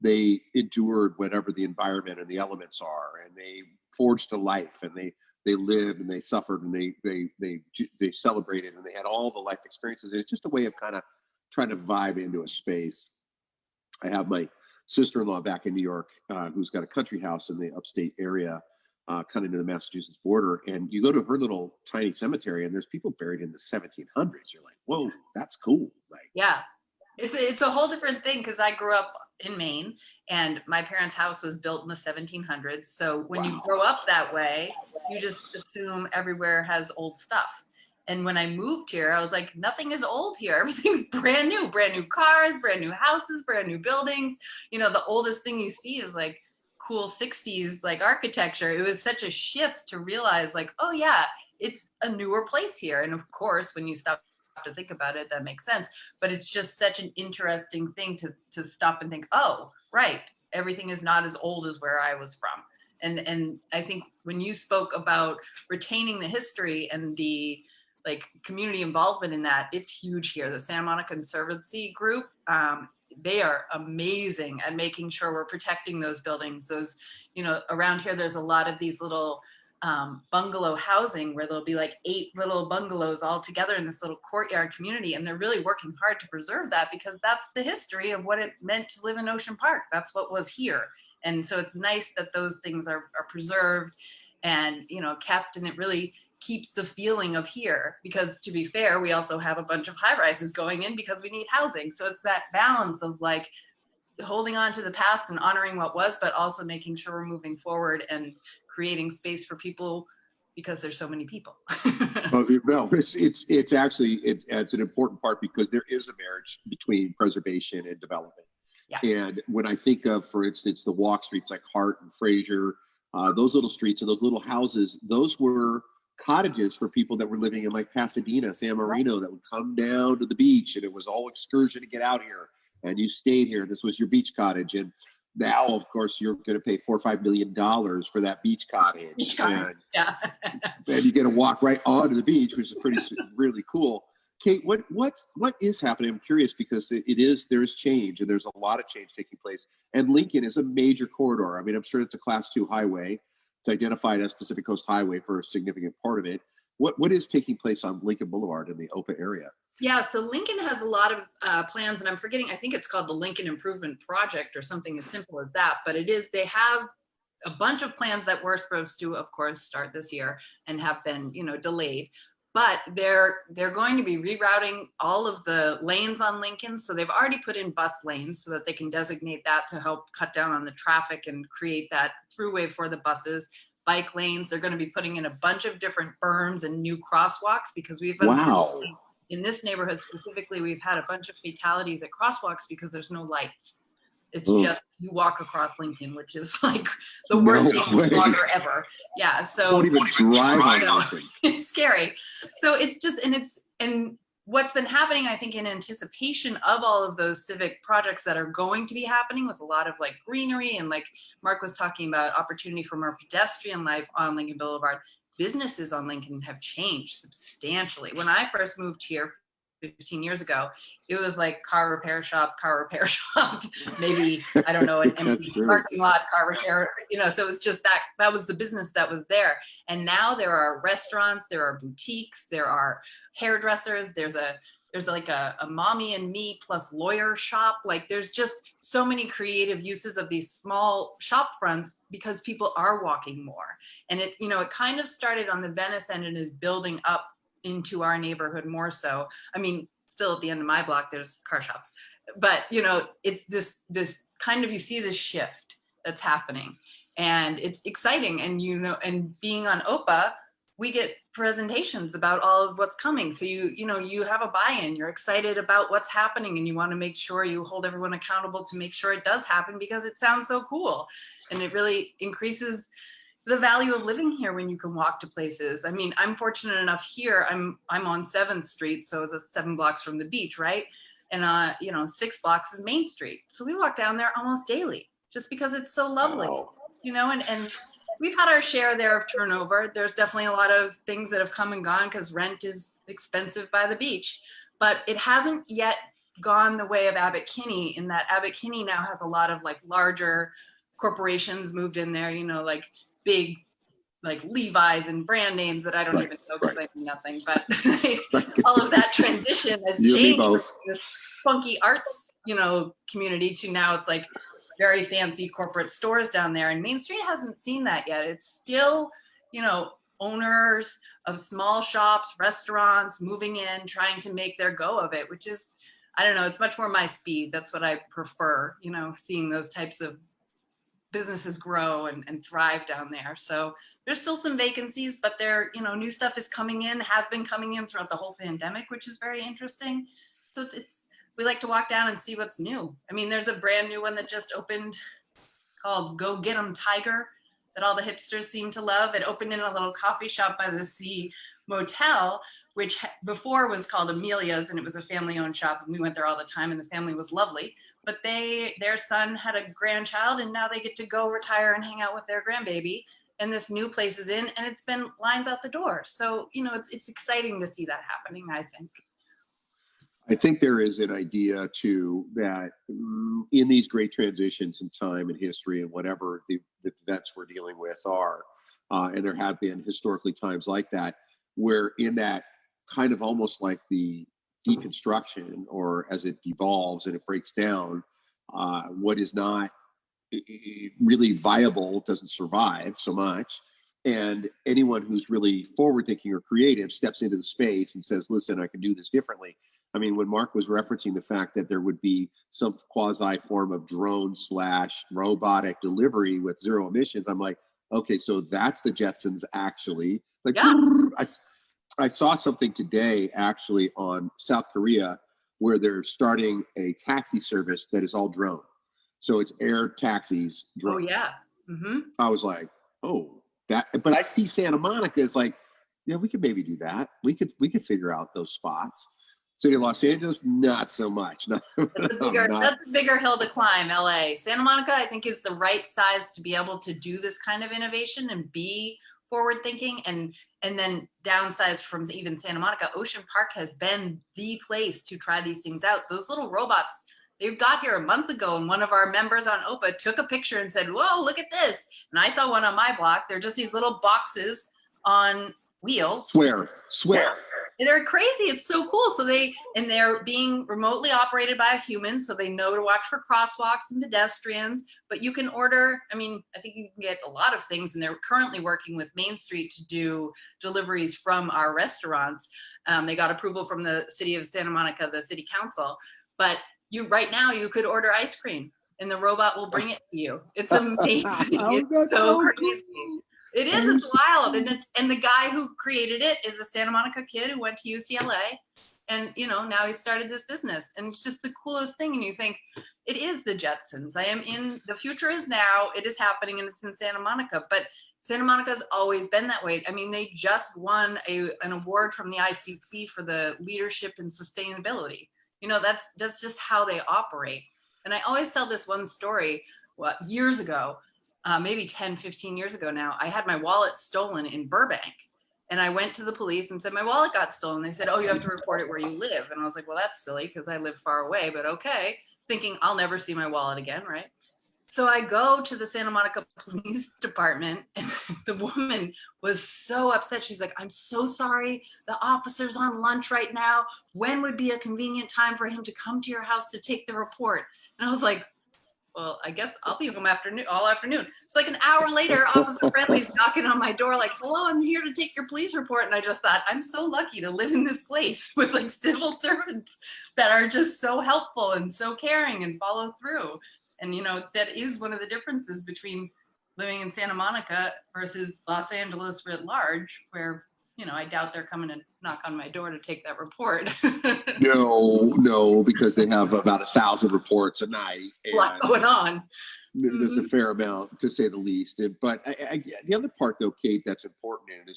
They endured whatever the environment and the elements are, and they forged a life, and they lived and they suffered and they celebrated, and they had all the life experiences. And it's just a way of kind of trying to vibe into a space. I have my sister-in-law back in New York, who's got a country house in the upstate area, kind of near the Massachusetts border, and you go to her little tiny cemetery and there's people buried in the 1700s. You're like, whoa, that's cool. Like, yeah, it's a whole different thing, because I grew up in Maine and my parents' house was built in the 1700s. So when you grow up that way, you just assume everywhere has old stuff. And when I moved here, I was like, nothing is old here. Everything's brand new cars, brand new houses, brand new buildings. The oldest thing you see is like cool 60s like architecture. It was such a shift to realize like, oh yeah, it's a newer place here. And of course, when you stop to think about it, that makes sense. But it's just such an interesting thing to stop and think, oh, right, everything is not as old as where I was from. And I think when you spoke about retaining the history and the like community involvement in that, it's huge here. The Santa Monica Conservancy group, they are amazing at making sure we're protecting those buildings. Those, around here, there's a lot of these little bungalow housing where there'll be like 8 little bungalows all together in this little courtyard community. And they're really working hard to preserve that, because that's the history of what it meant to live in Ocean Park. That's what was here. And so it's nice that those things are preserved and, kept, and it really keeps the feeling of here, because to be fair, we also have a bunch of high rises going in because we need housing. So it's that balance of like holding on to the past and honoring what was, but also making sure we're moving forward and creating space for people because there's so many people. Well, no, it's actually it's an important part because there is a marriage between preservation and development. Yeah. And when I think of, for instance, the walk streets like Hart and Fraser, those little streets and those little houses, those were cottages for people that were living in like Pasadena, San Marino, that would come down to the beach, and it was all excursion to get out here. And you stayed here. This was your beach cottage. And now, of course, you're going to pay $4 or $5 million for that beach cottage. And, yeah. and you get to walk right onto the beach, which is really cool. Kate, what is happening? I'm curious because there is change, and there's a lot of change taking place. And Lincoln is a major corridor. I mean, I'm sure it's a Class 2 highway. It's identified as Pacific Coast Highway for a significant part of it. What is taking place on Lincoln Boulevard in the OPA area? Yeah, so Lincoln has a lot of plans, and I'm forgetting, I think it's called the Lincoln Improvement Project or something as simple as that, but they have a bunch of plans that were supposed to, of course, start this year and have been, delayed. But they're going to be rerouting all of the lanes on Lincoln. So they've already put in bus lanes so that they can designate that to help cut down on the traffic and create that throughway for the buses. Bike lanes, they're going to be putting in a bunch of different berms and new crosswalks because in this neighborhood specifically, we've had a bunch of fatalities at crosswalks because there's no lights. It's just you walk across Lincoln, which is like the worst slaughter ever. Yeah, so won't even drive on Lincoln. It's scary. So it's just, and what's been happening, I think, in anticipation of all of those civic projects that are going to be happening with a lot of like greenery, and like Mark was talking about opportunity for more pedestrian life on Lincoln Boulevard. Businesses on Lincoln have changed substantially. When I first moved here 15 years ago, it was like car repair shop, maybe, I don't know, an empty parking lot, car repair, so it was just that was the business that was there. And now there are restaurants, there are boutiques, there are hairdressers, there's like a mommy and me plus lawyer shop. Like there's just so many creative uses of these small shop fronts because people are walking more. And it kind of started on the Venice end and is building up into our neighborhood more so. I mean, still at the end of my block, there's car shops, but it's this kind of, you see this shift that's happening, and it's exciting. And and being on OPA, we get presentations about all of what's coming. So you have a buy-in, you're excited about what's happening, and you want to make sure you hold everyone accountable to make sure it does happen because it sounds so cool. And it really increases the value of living here when you can walk to places. I mean, I'm fortunate enough here, I'm on 7th Street, so it's 7 blocks from the beach, right? And 6 blocks is Main Street. So we walk down there almost daily just because it's so lovely. Wow. And we've had our share there of turnover. There's definitely a lot of things that have come and gone because rent is expensive by the beach, but it hasn't yet gone the way of Abbot Kinney, in that Abbot Kinney now has a lot of like larger corporations moved in there, like big like Levi's and brand names that I don't even know because I know nothing, but all of that transition has changed from this funky arts, community to now it's like very fancy corporate stores down there. And Main Street hasn't seen that yet. It's still, owners of small shops, restaurants moving in, trying to make their go of it, which is, I don't know, it's much more my speed. That's what I prefer, seeing those types of businesses grow and thrive down there. So there's still some vacancies, but new stuff is coming in, has been coming in throughout the whole pandemic, which is very interesting. So we like to walk down and see what's new. I mean, there's a brand new one that just opened called Go Get 'em Tiger that all the hipsters seem to love. It opened in a little coffee shop by the Sea Motel, which before was called Amelia's, and it was a family-owned shop, and we went there all the time, and the family was lovely. But their son had a grandchild, and now they get to go retire and hang out with their grandbaby. And this new place is in, and it's been lines out the door. So it's exciting to see that happening, I think. I think there is an idea too that in these great transitions in time and history and whatever the events we're dealing with are, and there have been historically times like that, where in that kind of almost like the deconstruction, or as it evolves and it breaks down, what is not really viable doesn't survive so much. And anyone who's really forward thinking or creative steps into the space and says, listen, I can do this differently. I mean, when Mark was referencing the fact that there would be some quasi form of drone / robotic delivery with zero emissions, I'm like, okay, so that's the Jetsons actually. Like, Yeah. I saw something today actually on South Korea where they're starting a taxi service that is all drone. So it's air taxis, drone. Oh yeah. Mm-hmm. I was like, oh, that. But I see Santa Monica as like, yeah, we could maybe do that. We could figure out those spots. City of Los Angeles, not so much. No, That's a bigger hill to climb. LA, Santa Monica, I think is the right size to be able to do this kind of innovation and be forward thinking, and then downsize from even Santa Monica. Ocean Park has been the place to try these things out. Those little robots, they got here a month ago, and one of our members on OPA took a picture and said, whoa, look at this. And I saw one on my block. They're just these little boxes on wheels. Swear. They're crazy. It's so cool. So they're being remotely operated by a human, so they know to watch for crosswalks and pedestrians. But you can order, I mean, I think you can get a lot of things, and they're currently working with Main Street to do deliveries from our restaurants. They got approval from the city of Santa Monica, the city council. But right now you could order ice cream and the robot will bring it to you. It's amazing. It's so crazy. It is. It's wild, and the guy who created it is a Santa Monica kid who went to UCLA, and now he started this business, and it's just the coolest thing. And you think it is the Jetsons. The future is now. It is happening, and it's in Santa Monica. But Santa Monica's always been that way. I mean, they just won an award from the ICC for the leadership and sustainability. That's just how they operate. And I always tell this one story. Years ago. Maybe 10, 15 years ago now, I had my wallet stolen in Burbank. And I went to the police and said, my wallet got stolen. They said, oh, you have to report it where you live. And I was like, well, that's silly because I live far away, but okay. Thinking I'll never see my wallet again, right? So I go to the Santa Monica Police Department, and the woman was so upset. She's like, I'm so sorry. The officer's on lunch right now. When would be a convenient time for him to come to your house to take the report? And I was like, well, I guess I'll be home all afternoon. It's like an hour later, Officer Friendly's knocking on my door like, hello, I'm here to take your police report. And I just thought, I'm so lucky to live in this place with like civil servants that are just so helpful and so caring and follow through. And, that is one of the differences between living in Santa Monica versus Los Angeles writ large, where, I doubt they're coming to knock on my door to take that report. No, because they have about 1,000 reports a night. A lot going on. There's a fair amount, to say the least. But the other part, though, Kate, that's important, and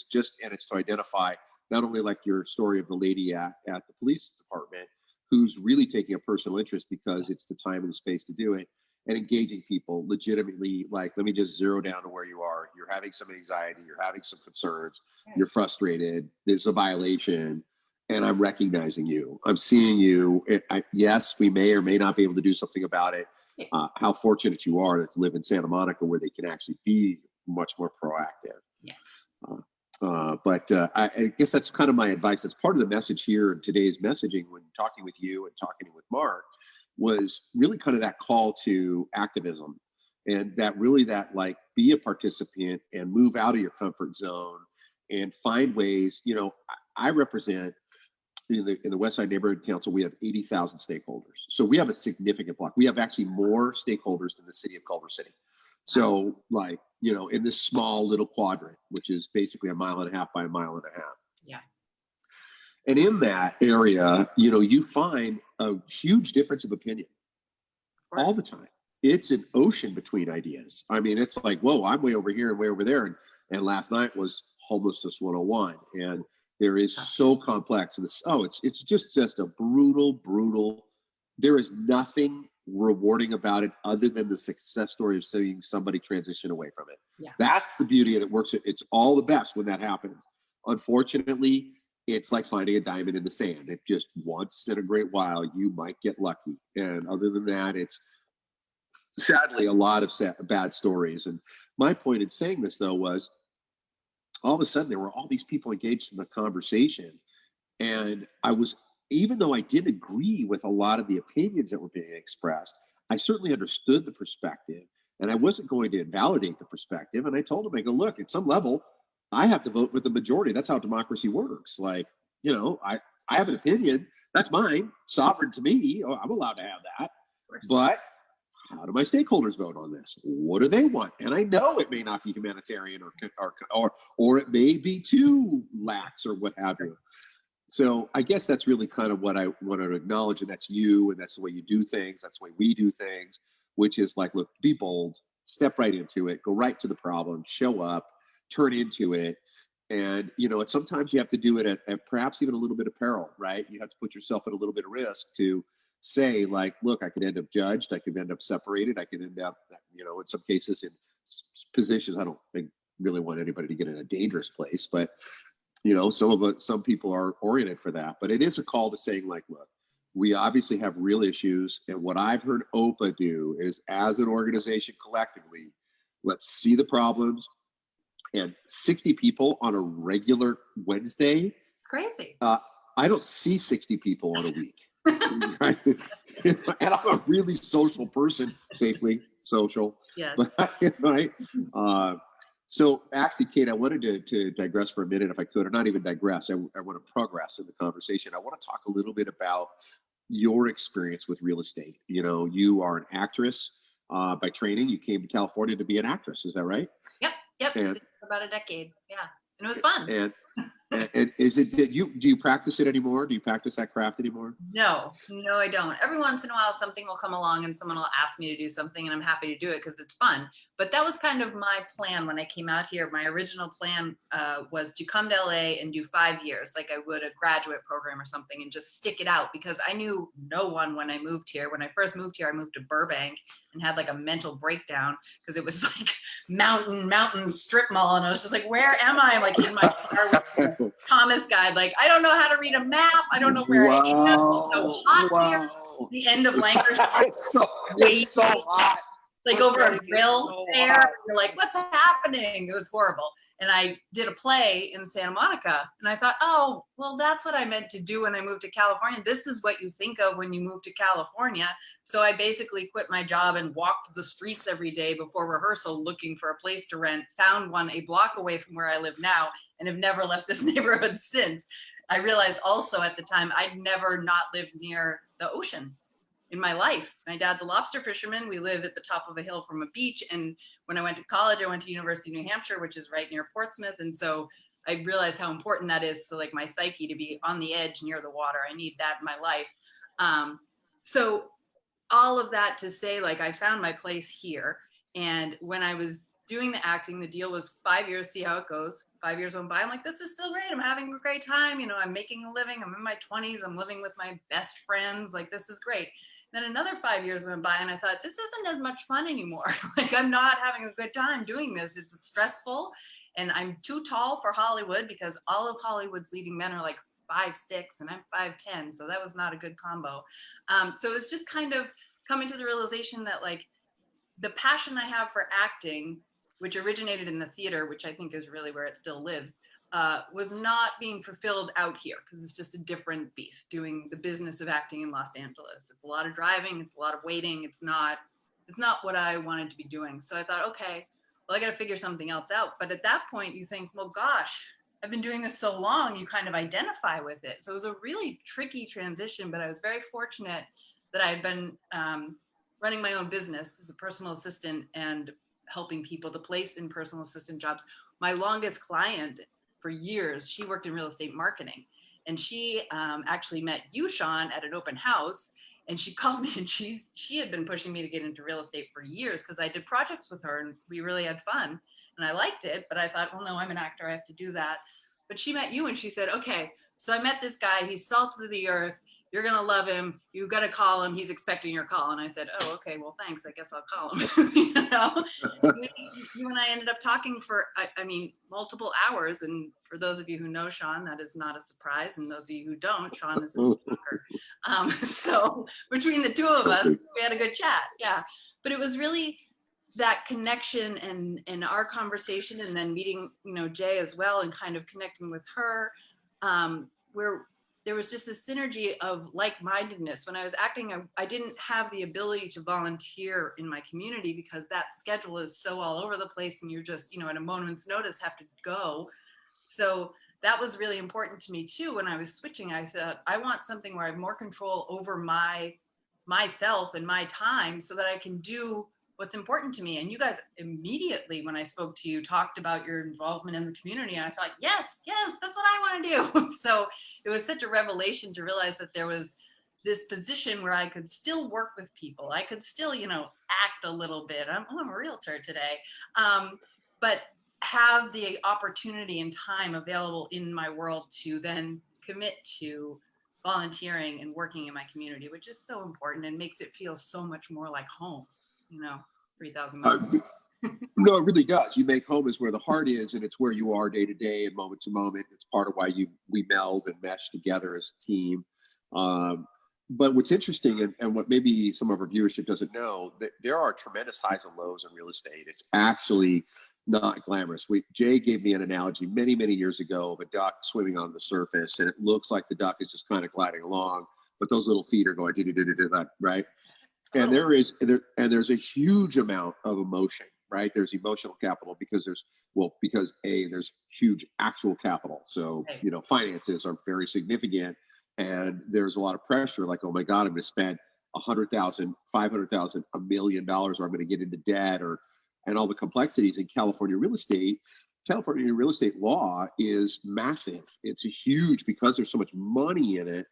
it's to identify not only like your story of the lady at the police department who's really taking a personal interest because it's the time and the space to do it, and engaging people legitimately, like, let me just zero down to where you are. You're having some anxiety, you're having some concerns, you're frustrated, there's a violation, and I'm recognizing you. I'm seeing you. Yes, we may or may not be able to do something about it. How fortunate you are to live in Santa Monica where they can actually be much more proactive. Yes. But I guess that's kind of my advice. That's part of the message here in today's messaging when talking with you and talking with Mark, was really kind of that call to activism, and that like be a participant and move out of your comfort zone and find ways. I represent in the West Side Neighborhood Council, we have 80,000 stakeholders. So we have a significant block. We have actually more stakeholders than the city of Culver City. So in this small little quadrant, which is basically 1.5 miles by 1.5 miles. Yeah. And in that area, you find a huge difference of opinion all the time. It's an ocean between ideas. I mean, it's like, whoa, I'm way over here and way over there. And last night was homelessness 101. And there is so complex. And it's just a brutal. There is nothing rewarding about it other than the success story of seeing somebody transition away from it. Yeah. That's the beauty, and it works. It's all the best when that happens. Unfortunately, it's like finding a diamond in the sand. It just once in a great while, you might get lucky. And other than that, it's sadly a lot of bad stories. And my point in saying this, though, was all of a sudden there were all these people engaged in the conversation. And even though I did agree with a lot of the opinions that were being expressed, I certainly understood the perspective And I wasn't going to invalidate the perspective. And I told him, I go, look, at some level, I have to vote with the majority. That's how democracy works. Like, I have an opinion. That's mine. Sovereign to me. Oh, I'm allowed to have that. But how do my stakeholders vote on this? What do they want? And I know it may not be humanitarian or it may be too lax or what have you. So I guess that's really kind of what I wanted to acknowledge, and that's you, and that's the way you do things. That's the way we do things, which is like, look, be bold, step right into it, go right to the problem, show up, turn into it. And, sometimes you have to do it at perhaps even a little bit of peril, right? You have to put yourself at a little bit of risk to say, like, look, I could end up judged, I could end up separated, I could end up, in some cases in positions. I don't really want anybody to get in a dangerous place, but some people are oriented for that. But it is a call to saying, like, look, we obviously have real issues. And what I've heard OPA do is, as an organization collectively, let's see the problems. And 60 people on a regular Wednesday. It's crazy. I don't see 60 people on a week. Right? And I'm a really social person, safely social. Yes. Right. So actually, Kate, I wanted to digress for a minute, if I could, or not even digress. I want to progress in the conversation. I want to talk a little bit about your experience with real estate. You are an actress by training. You came to California to be an actress. Is that right? Yep. And, about a decade. Yeah. And it was fun. And is it that do you practice it anymore? Do you practice that craft anymore? No, I don't. Every once in a while, something will come along and someone will ask me to do something, and I'm happy to do it because it's fun. But that was kind of my plan when I came out here. My original plan was to come to LA and do 5 years, like I would a graduate program or something, and just stick it out, because I knew no one when I moved here. When I first moved here, I moved to Burbank and had like a mental breakdown because it was like mountain strip mall. And I was just like, where am I? I'm like in my car with the Thomas guide. Like, I don't know how to read a map. I don't know where I am. It's so hot here. The end of Lancaster. It's so hot. Like over a grill there. You're like, what's happening? It was horrible. And I did a play in Santa Monica. And I thought, oh, well, that's what I meant to do when I moved to California. This is what you think of when you move to California. So I basically quit my job and walked the streets every day before rehearsal looking for a place to rent, found one a block away from where I live now, and have never left this neighborhood since. I realized also at the time, I'd never not lived near the ocean in my life. My dad's a lobster fisherman. We live at the top of a hill from a beach. And when I went to college, I went to University of New Hampshire, which is right near Portsmouth. And so I realized how important that is to like my psyche, to be on the edge near the water. I need that in my life. So all of that to say, like, I found my place here. And when I was doing the acting, the deal was 5 years, see how it goes. 5 years went by. I'm like, this is still great. I'm having a great time. I'm making a living. I'm in my 20s. I'm living with my best friends. Like, this is great. Then another 5 years went by and I thought, this isn't as much fun anymore. Like, I'm not having a good time doing this. It's stressful, and I'm too tall for Hollywood because all of Hollywood's leading men are like 5'6" and I'm 5'10". So that was not a good combo. So it's just kind of coming to the realization that, like, the passion I have for acting, which originated in the theater, which I think is really where it still lives, was not being fulfilled out here, because it's just a different beast doing the business of acting in Los Angeles. It's a lot of driving, it's a lot of waiting. It's not what I wanted to be doing. So I thought, okay, well, I got to figure something else out. But at that point you think, well, gosh, I've been doing this so long, you kind of identify with it. So it was a really tricky transition, but I was very fortunate that I had been running my own business as a personal assistant and helping people to place in personal assistant jobs. My longest client for years, she worked in real estate marketing, and she actually met you, Sean, at an open house, and she called me, and she had been pushing me to get into real estate for years because I did projects with her and we really had fun and I liked it. But I thought, well, no, I'm an actor, I have to do that. But she met you and she said, okay, so I met this guy, he's salt of the earth. You're going to love him. You got to call him. He's expecting your call. And I said, oh, okay, well, thanks. I guess I'll call him. You and I ended up talking for, I mean, multiple hours. And for those of you who know Sean, that is not a surprise. And those of you who don't, Sean is a talker. So between the two of us, we had a good chat. Yeah. But it was really that connection and our conversation, and then meeting, Jay as well, and kind of connecting with her, where there was just a synergy of like-mindedness. When I was acting, I didn't have the ability to volunteer in my community because that schedule is so all over the place and you're just, at a moment's notice have to go. So that was really important to me too. When I was switching, I said, I want something where I have more control over myself and my time so that I can do what's important to me. And you guys immediately, when I spoke to you, talked about your involvement in the community. And I thought, yes, that's what I want to do. So it was such a revelation to realize that there was this position where I could still work with people. I could still, act a little bit. I'm a realtor today. But have the opportunity and time available in my world to then commit to volunteering and working in my community, which is so important and makes it feel so much more like home, 3,000 miles. No, it really does. You make home is where the heart is, and it's where you are day to day and moment to moment. It's part of why we meld and mesh together as a team. But what's interesting, and what maybe some of our viewership doesn't know, that there are tremendous highs and lows in real estate. It's actually not glamorous. Jay gave me an analogy many, many years ago of a duck swimming on the surface, and it looks like the duck is just kind of gliding along, but those little feet are going that, right? And there's a huge amount of emotion, right? There's emotional capital because there's huge actual capital. So, finances are very significant, and there's a lot of pressure. Like, oh my God, I'm going to spend $100,000, $500,000, $1 million, or I'm going to get into debt, and all the complexities in California real estate. California real estate law is massive. It's a huge, because there's so much money in it.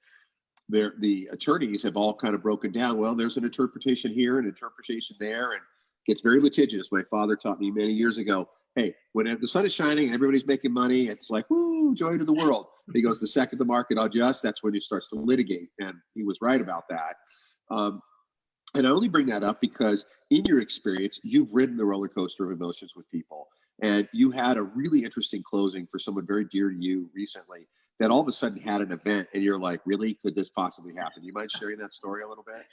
The attorneys have all kind of broken down. Well, there's an interpretation here, an interpretation there, and it gets very litigious. My father taught me many years ago, hey, when the sun is shining and everybody's making money, it's like, woo, joy to the world. He goes, the second the market adjusts, that's when he starts to litigate. And he was right about that. And I only bring that up because in your experience, you've ridden the roller coaster of emotions with people. And you had a really interesting closing for someone very dear to you recently that all of a sudden had an event, and you're like, really, could this possibly happen? You mind sharing that story a little bit?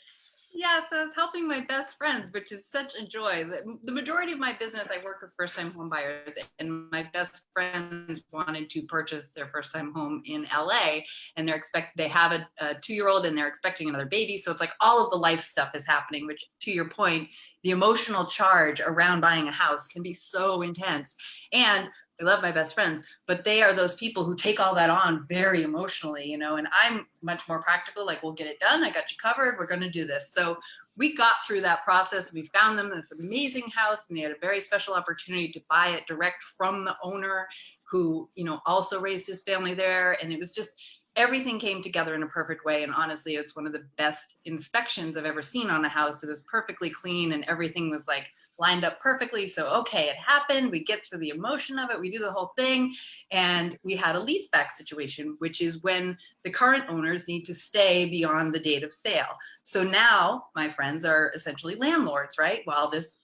Yeah, so I was helping my best friends, which is such a joy. The majority of my business, I work with first-time home buyers, and my best friends wanted to purchase their first-time home in LA, and they have a 2-year-old, and they're expecting another baby. So it's like all of the life stuff is happening, which, to your point, the emotional charge around buying a house can be so intense. And I love my best friends, but they are those people who take all that on very emotionally, and I'm much more practical, like, we'll get it done. I got you covered. We're going to do this. So we got through that process. We found them this amazing house, and they had a very special opportunity to buy it direct from the owner who, also raised his family there. And it was just, everything came together in a perfect way. And honestly, it's one of the best inspections I've ever seen on a house. It was perfectly clean and everything was like lined up perfectly. So, okay, it happened. We get through the emotion of it. We do the whole thing. And we had a leaseback situation, which is when the current owners need to stay beyond the date of sale. So now my friends are essentially landlords, right? While this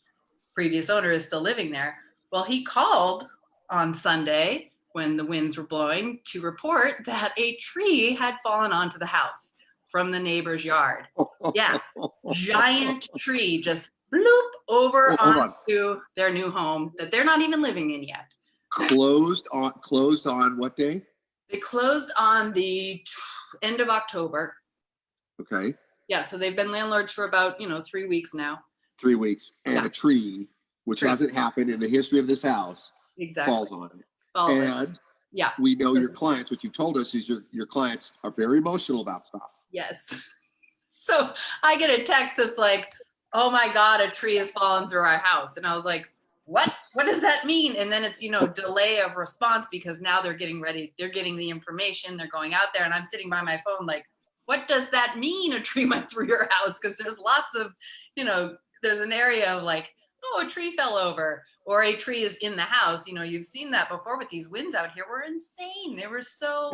previous owner is still living there. Well, he called on Sunday when the winds were blowing to report that a tree had fallen onto the house from the neighbor's yard. Yeah, giant tree just bloop over onto their new home that they're not even living in yet. Closed on what day? They closed on the end of October. Okay. Yeah, so they've been landlords for about 3 weeks now. 3 weeks, and a tree, which hasn't happened in the history of this house, falls on it. And yeah, we know your clients. What you told us is your clients are very emotional about stuff. Yes. So I get a text that's like, oh my God, a tree has fallen through our house. And I was like, what does that mean? And then it's, delay of response because now they're getting ready. They're getting the information. They're going out there and I'm sitting by my phone like, what does that mean? A tree went through your house? Because there's lots of, there's an area of like, oh, a tree fell over or a tree is in the house. You've seen that before, but these winds out here were insane. It was so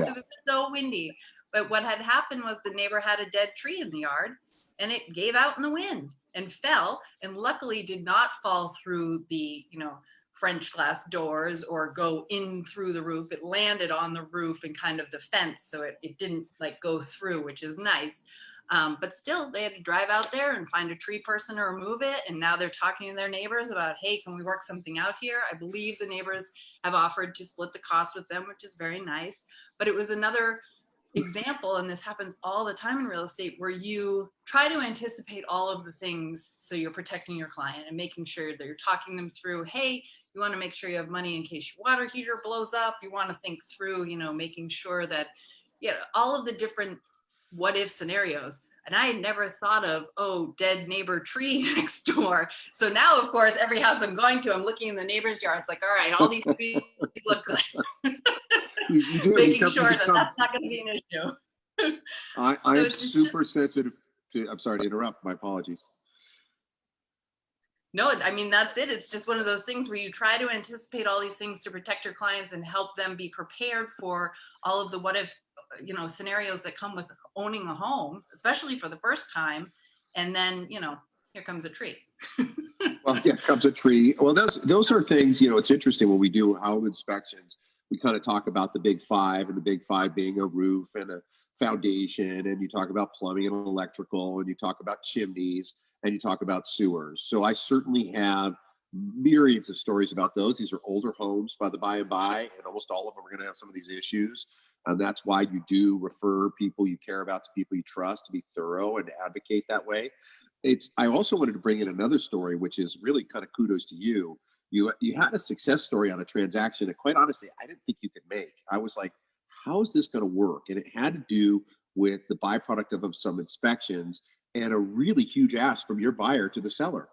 windy. But what had happened was the neighbor had a dead tree in the yard and it gave out in the wind and fell, and luckily did not fall through the, French glass doors or go in through the roof. It landed on the roof and kind of the fence. So it didn't like go through, which is nice. But still, they had to drive out there and find a tree person to remove it. And now they're talking to their neighbors about, hey, can we work something out here? I believe the neighbors have offered to split the cost with them, which is very nice. But it was another example, and this happens all the time in real estate, where you try to anticipate all of the things. So you're protecting your client and making sure that you're talking them through, hey, you want to make sure you have money in case your water heater blows up. You want to think through, making sure that, all of the different what if scenarios. And I had never thought of, dead neighbor tree next door. So now, of course, every house I'm going to, I'm looking in the neighbor's yard. It's like, all right, all these trees look good. You do. Making sure that that's not going to be an issue. I So am super sensitive to, I'm sorry to interrupt, my apologies. No, I mean, that's it. It's just one of those things where you try to anticipate all these things to protect your clients and help them be prepared for all of the what if, scenarios that come with owning a home, especially for the first time. And then, here comes a tree. Well, here comes a tree. Well, those are things, it's interesting when we do home inspections, we kind of talk about the big five, and the big five being a roof and a foundation, and you talk about plumbing and electrical, and you talk about chimneys, and you talk about sewers. So I certainly have myriads of stories about those. These are older homes by and by, and almost all of them are going to have some of these issues. And that's why you do refer people you care about to people you trust, to be thorough and to advocate that way. I also wanted to bring in another story, which is really kind of kudos to you. You had a success story on a transaction that, quite honestly, I didn't think you could make. I was like, how is this going to work? And it had to do with the byproduct of some inspections and a really huge ask from your buyer to the seller.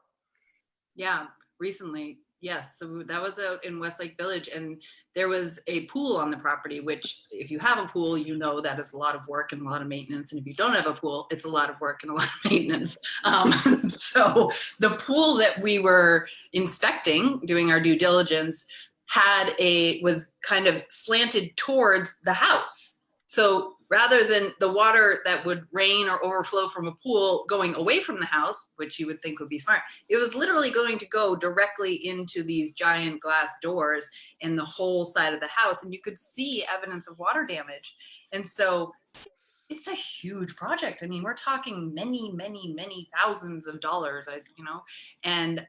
Yeah, recently. Yes. So that was out in Westlake Village, and there was a pool on the property, which if you have a pool, that is a lot of work and a lot of maintenance. And if you don't have a pool, it's a lot of work and a lot of maintenance. So the pool that we were inspecting, doing our due diligence, was kind of slanted towards the house. So rather than the water that would rain or overflow from a pool going away from the house, which you would think would be smart, it was literally going to go directly into these giant glass doors in the whole side of the house. And you could see evidence of water damage. And so it's a huge project. I mean, we're talking many, many, many thousands of dollars, and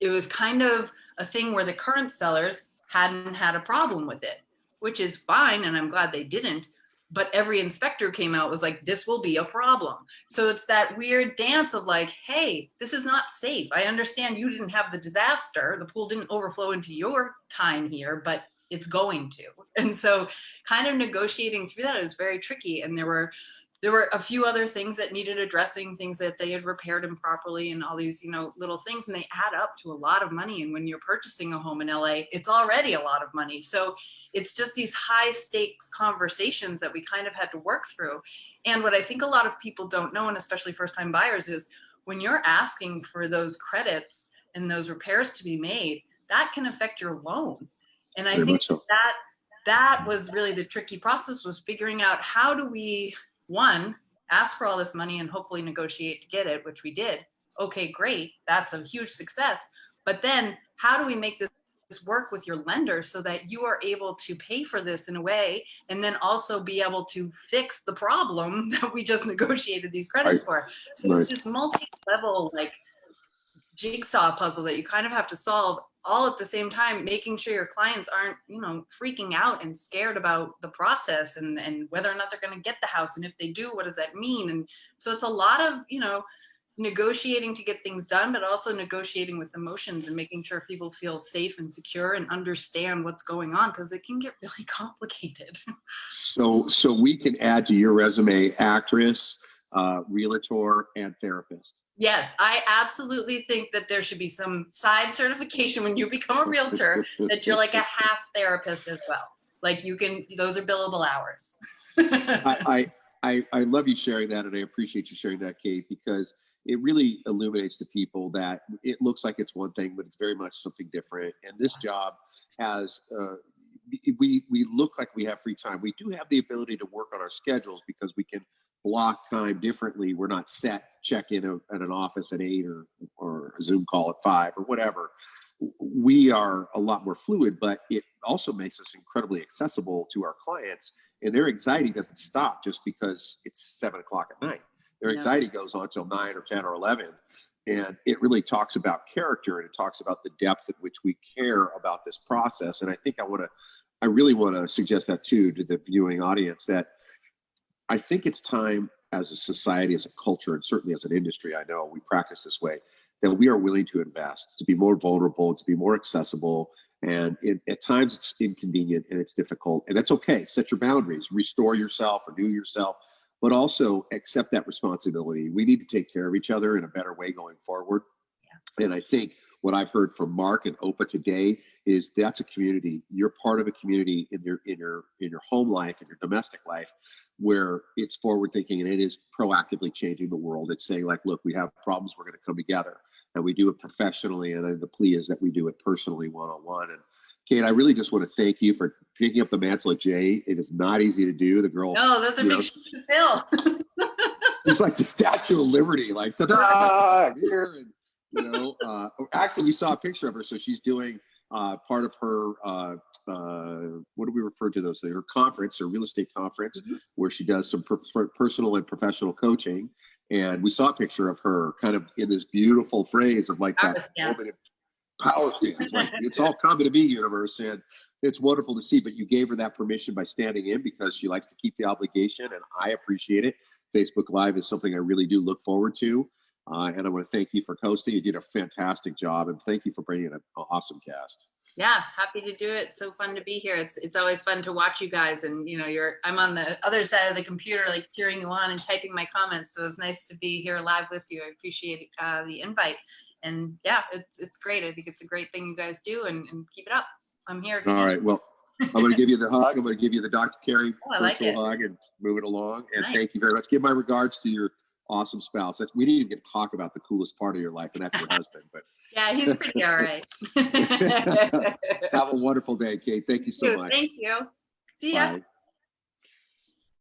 it was kind of a thing where the current sellers hadn't had a problem with it, which is fine. And I'm glad they didn't. But every inspector came out was like, this will be a problem. So it's that weird dance of like, hey, this is not safe. I understand you didn't have the disaster. The pool didn't overflow into your time here, but it's going to. And so kind of negotiating through that, it was very tricky. And there were a few other things that needed addressing, things that they had repaired improperly and all these, little things, and they add up to a lot of money. And when you're purchasing a home in LA, it's already a lot of money. So it's just these high stakes conversations that we kind of had to work through. And what I think a lot of people don't know, and especially first time buyers, is when you're asking for those credits and those repairs to be made, that can affect your loan. And I think that was really the tricky process, was figuring out how do we, one, ask for all this money and hopefully negotiate to get it, which we did. Okay, great. That's a huge success. But then how do we make this work with your lender so that you are able to pay for this in a way, and then also be able to fix the problem that we just negotiated these credits for? So it's this multi-level jigsaw puzzle that you kind of have to solve all at the same time, making sure your clients aren't, freaking out and scared about the process and whether or not they're going to get the house. And if they do, what does that mean? And so it's a lot of, negotiating to get things done, but also negotiating with emotions and making sure people feel safe and secure and understand what's going on, because it can get really complicated. So we can add to your resume actress, realtor, and therapist. Yes, I absolutely think that there should be some side certification when you become a realtor that you're like a half therapist as well. Like those are billable hours. I love you sharing that, and I appreciate you sharing that, Kate, because it really illuminates to people that it looks like it's one thing, but it's very much something different. And this job has, we look like we have free time. We do have the ability to work on our schedules because we can block time differently. We're not set, check in at an office at 8 or a Zoom call at 5 or whatever. We are a lot more fluid, but it also makes us incredibly accessible to our clients, and their anxiety doesn't stop just because it's 7 o'clock at night. Their anxiety goes on till 9 or 10 or 11. And it really talks about character, and it talks about the depth at which we care about this process. And I think I really want to suggest that too to the viewing audience, that I think it's time as a society, as a culture, and certainly as an industry, I know we practice this way, that we are willing to invest, to be more vulnerable, to be more accessible. And at times it's inconvenient and it's difficult, and that's okay. Set your boundaries, restore yourself, renew yourself, but also accept that responsibility. We need to take care of each other in a better way going forward. And I think what I've heard from Mark and Opa today is that's a community. You're part of a community in your home life, in your domestic life, where it's forward thinking and it is proactively changing the world. It's saying like, look, we have problems, we're going to come together, and we do it professionally. And then the plea is that we do it personally, one-on-one. And Kate, I really just want to thank you for picking up the mantle of Jay. It is not easy to do. The girl, No, that's a big shoes to fill. it's like the Statue of Liberty, like ta-da, I'm here. And, you know, actually, we saw a picture of her. So she's doing part of her, what do we refer to those things? Her conference, her real estate conference, where she does some personal and professional coaching. And we saw a picture of her kind of in this beautiful phrase of like that woman in power stance. Like, it's all coming to me, universe. And it's wonderful to see, but you gave her that permission by standing in because she likes to keep the obligation, and I appreciate it. Facebook Live is something I really do look forward to. And I want to thank you for hosting. You did a fantastic job, and thank you for bringing an awesome cast. Yeah, happy to do it. So fun to be here. It's always fun to watch you guys, and you know, I'm on the other side of the computer, like cheering you on and typing my comments. So it's nice to be here live with you. I appreciate the invite, and yeah, it's great. I think it's a great thing you guys do, and keep it up. I'm here. All right. Well, I'm going to give you the hug. I'm going to give you the Dr. Carey virtual hug and move it along. And thank you very much. Give my regards to your awesome spouse. We didn't even get to talk about the coolest part of your life, and that's your husband. But yeah, he's pretty all right. Have a wonderful day, Kate. Thank you so much. Thank you. See ya. Bye.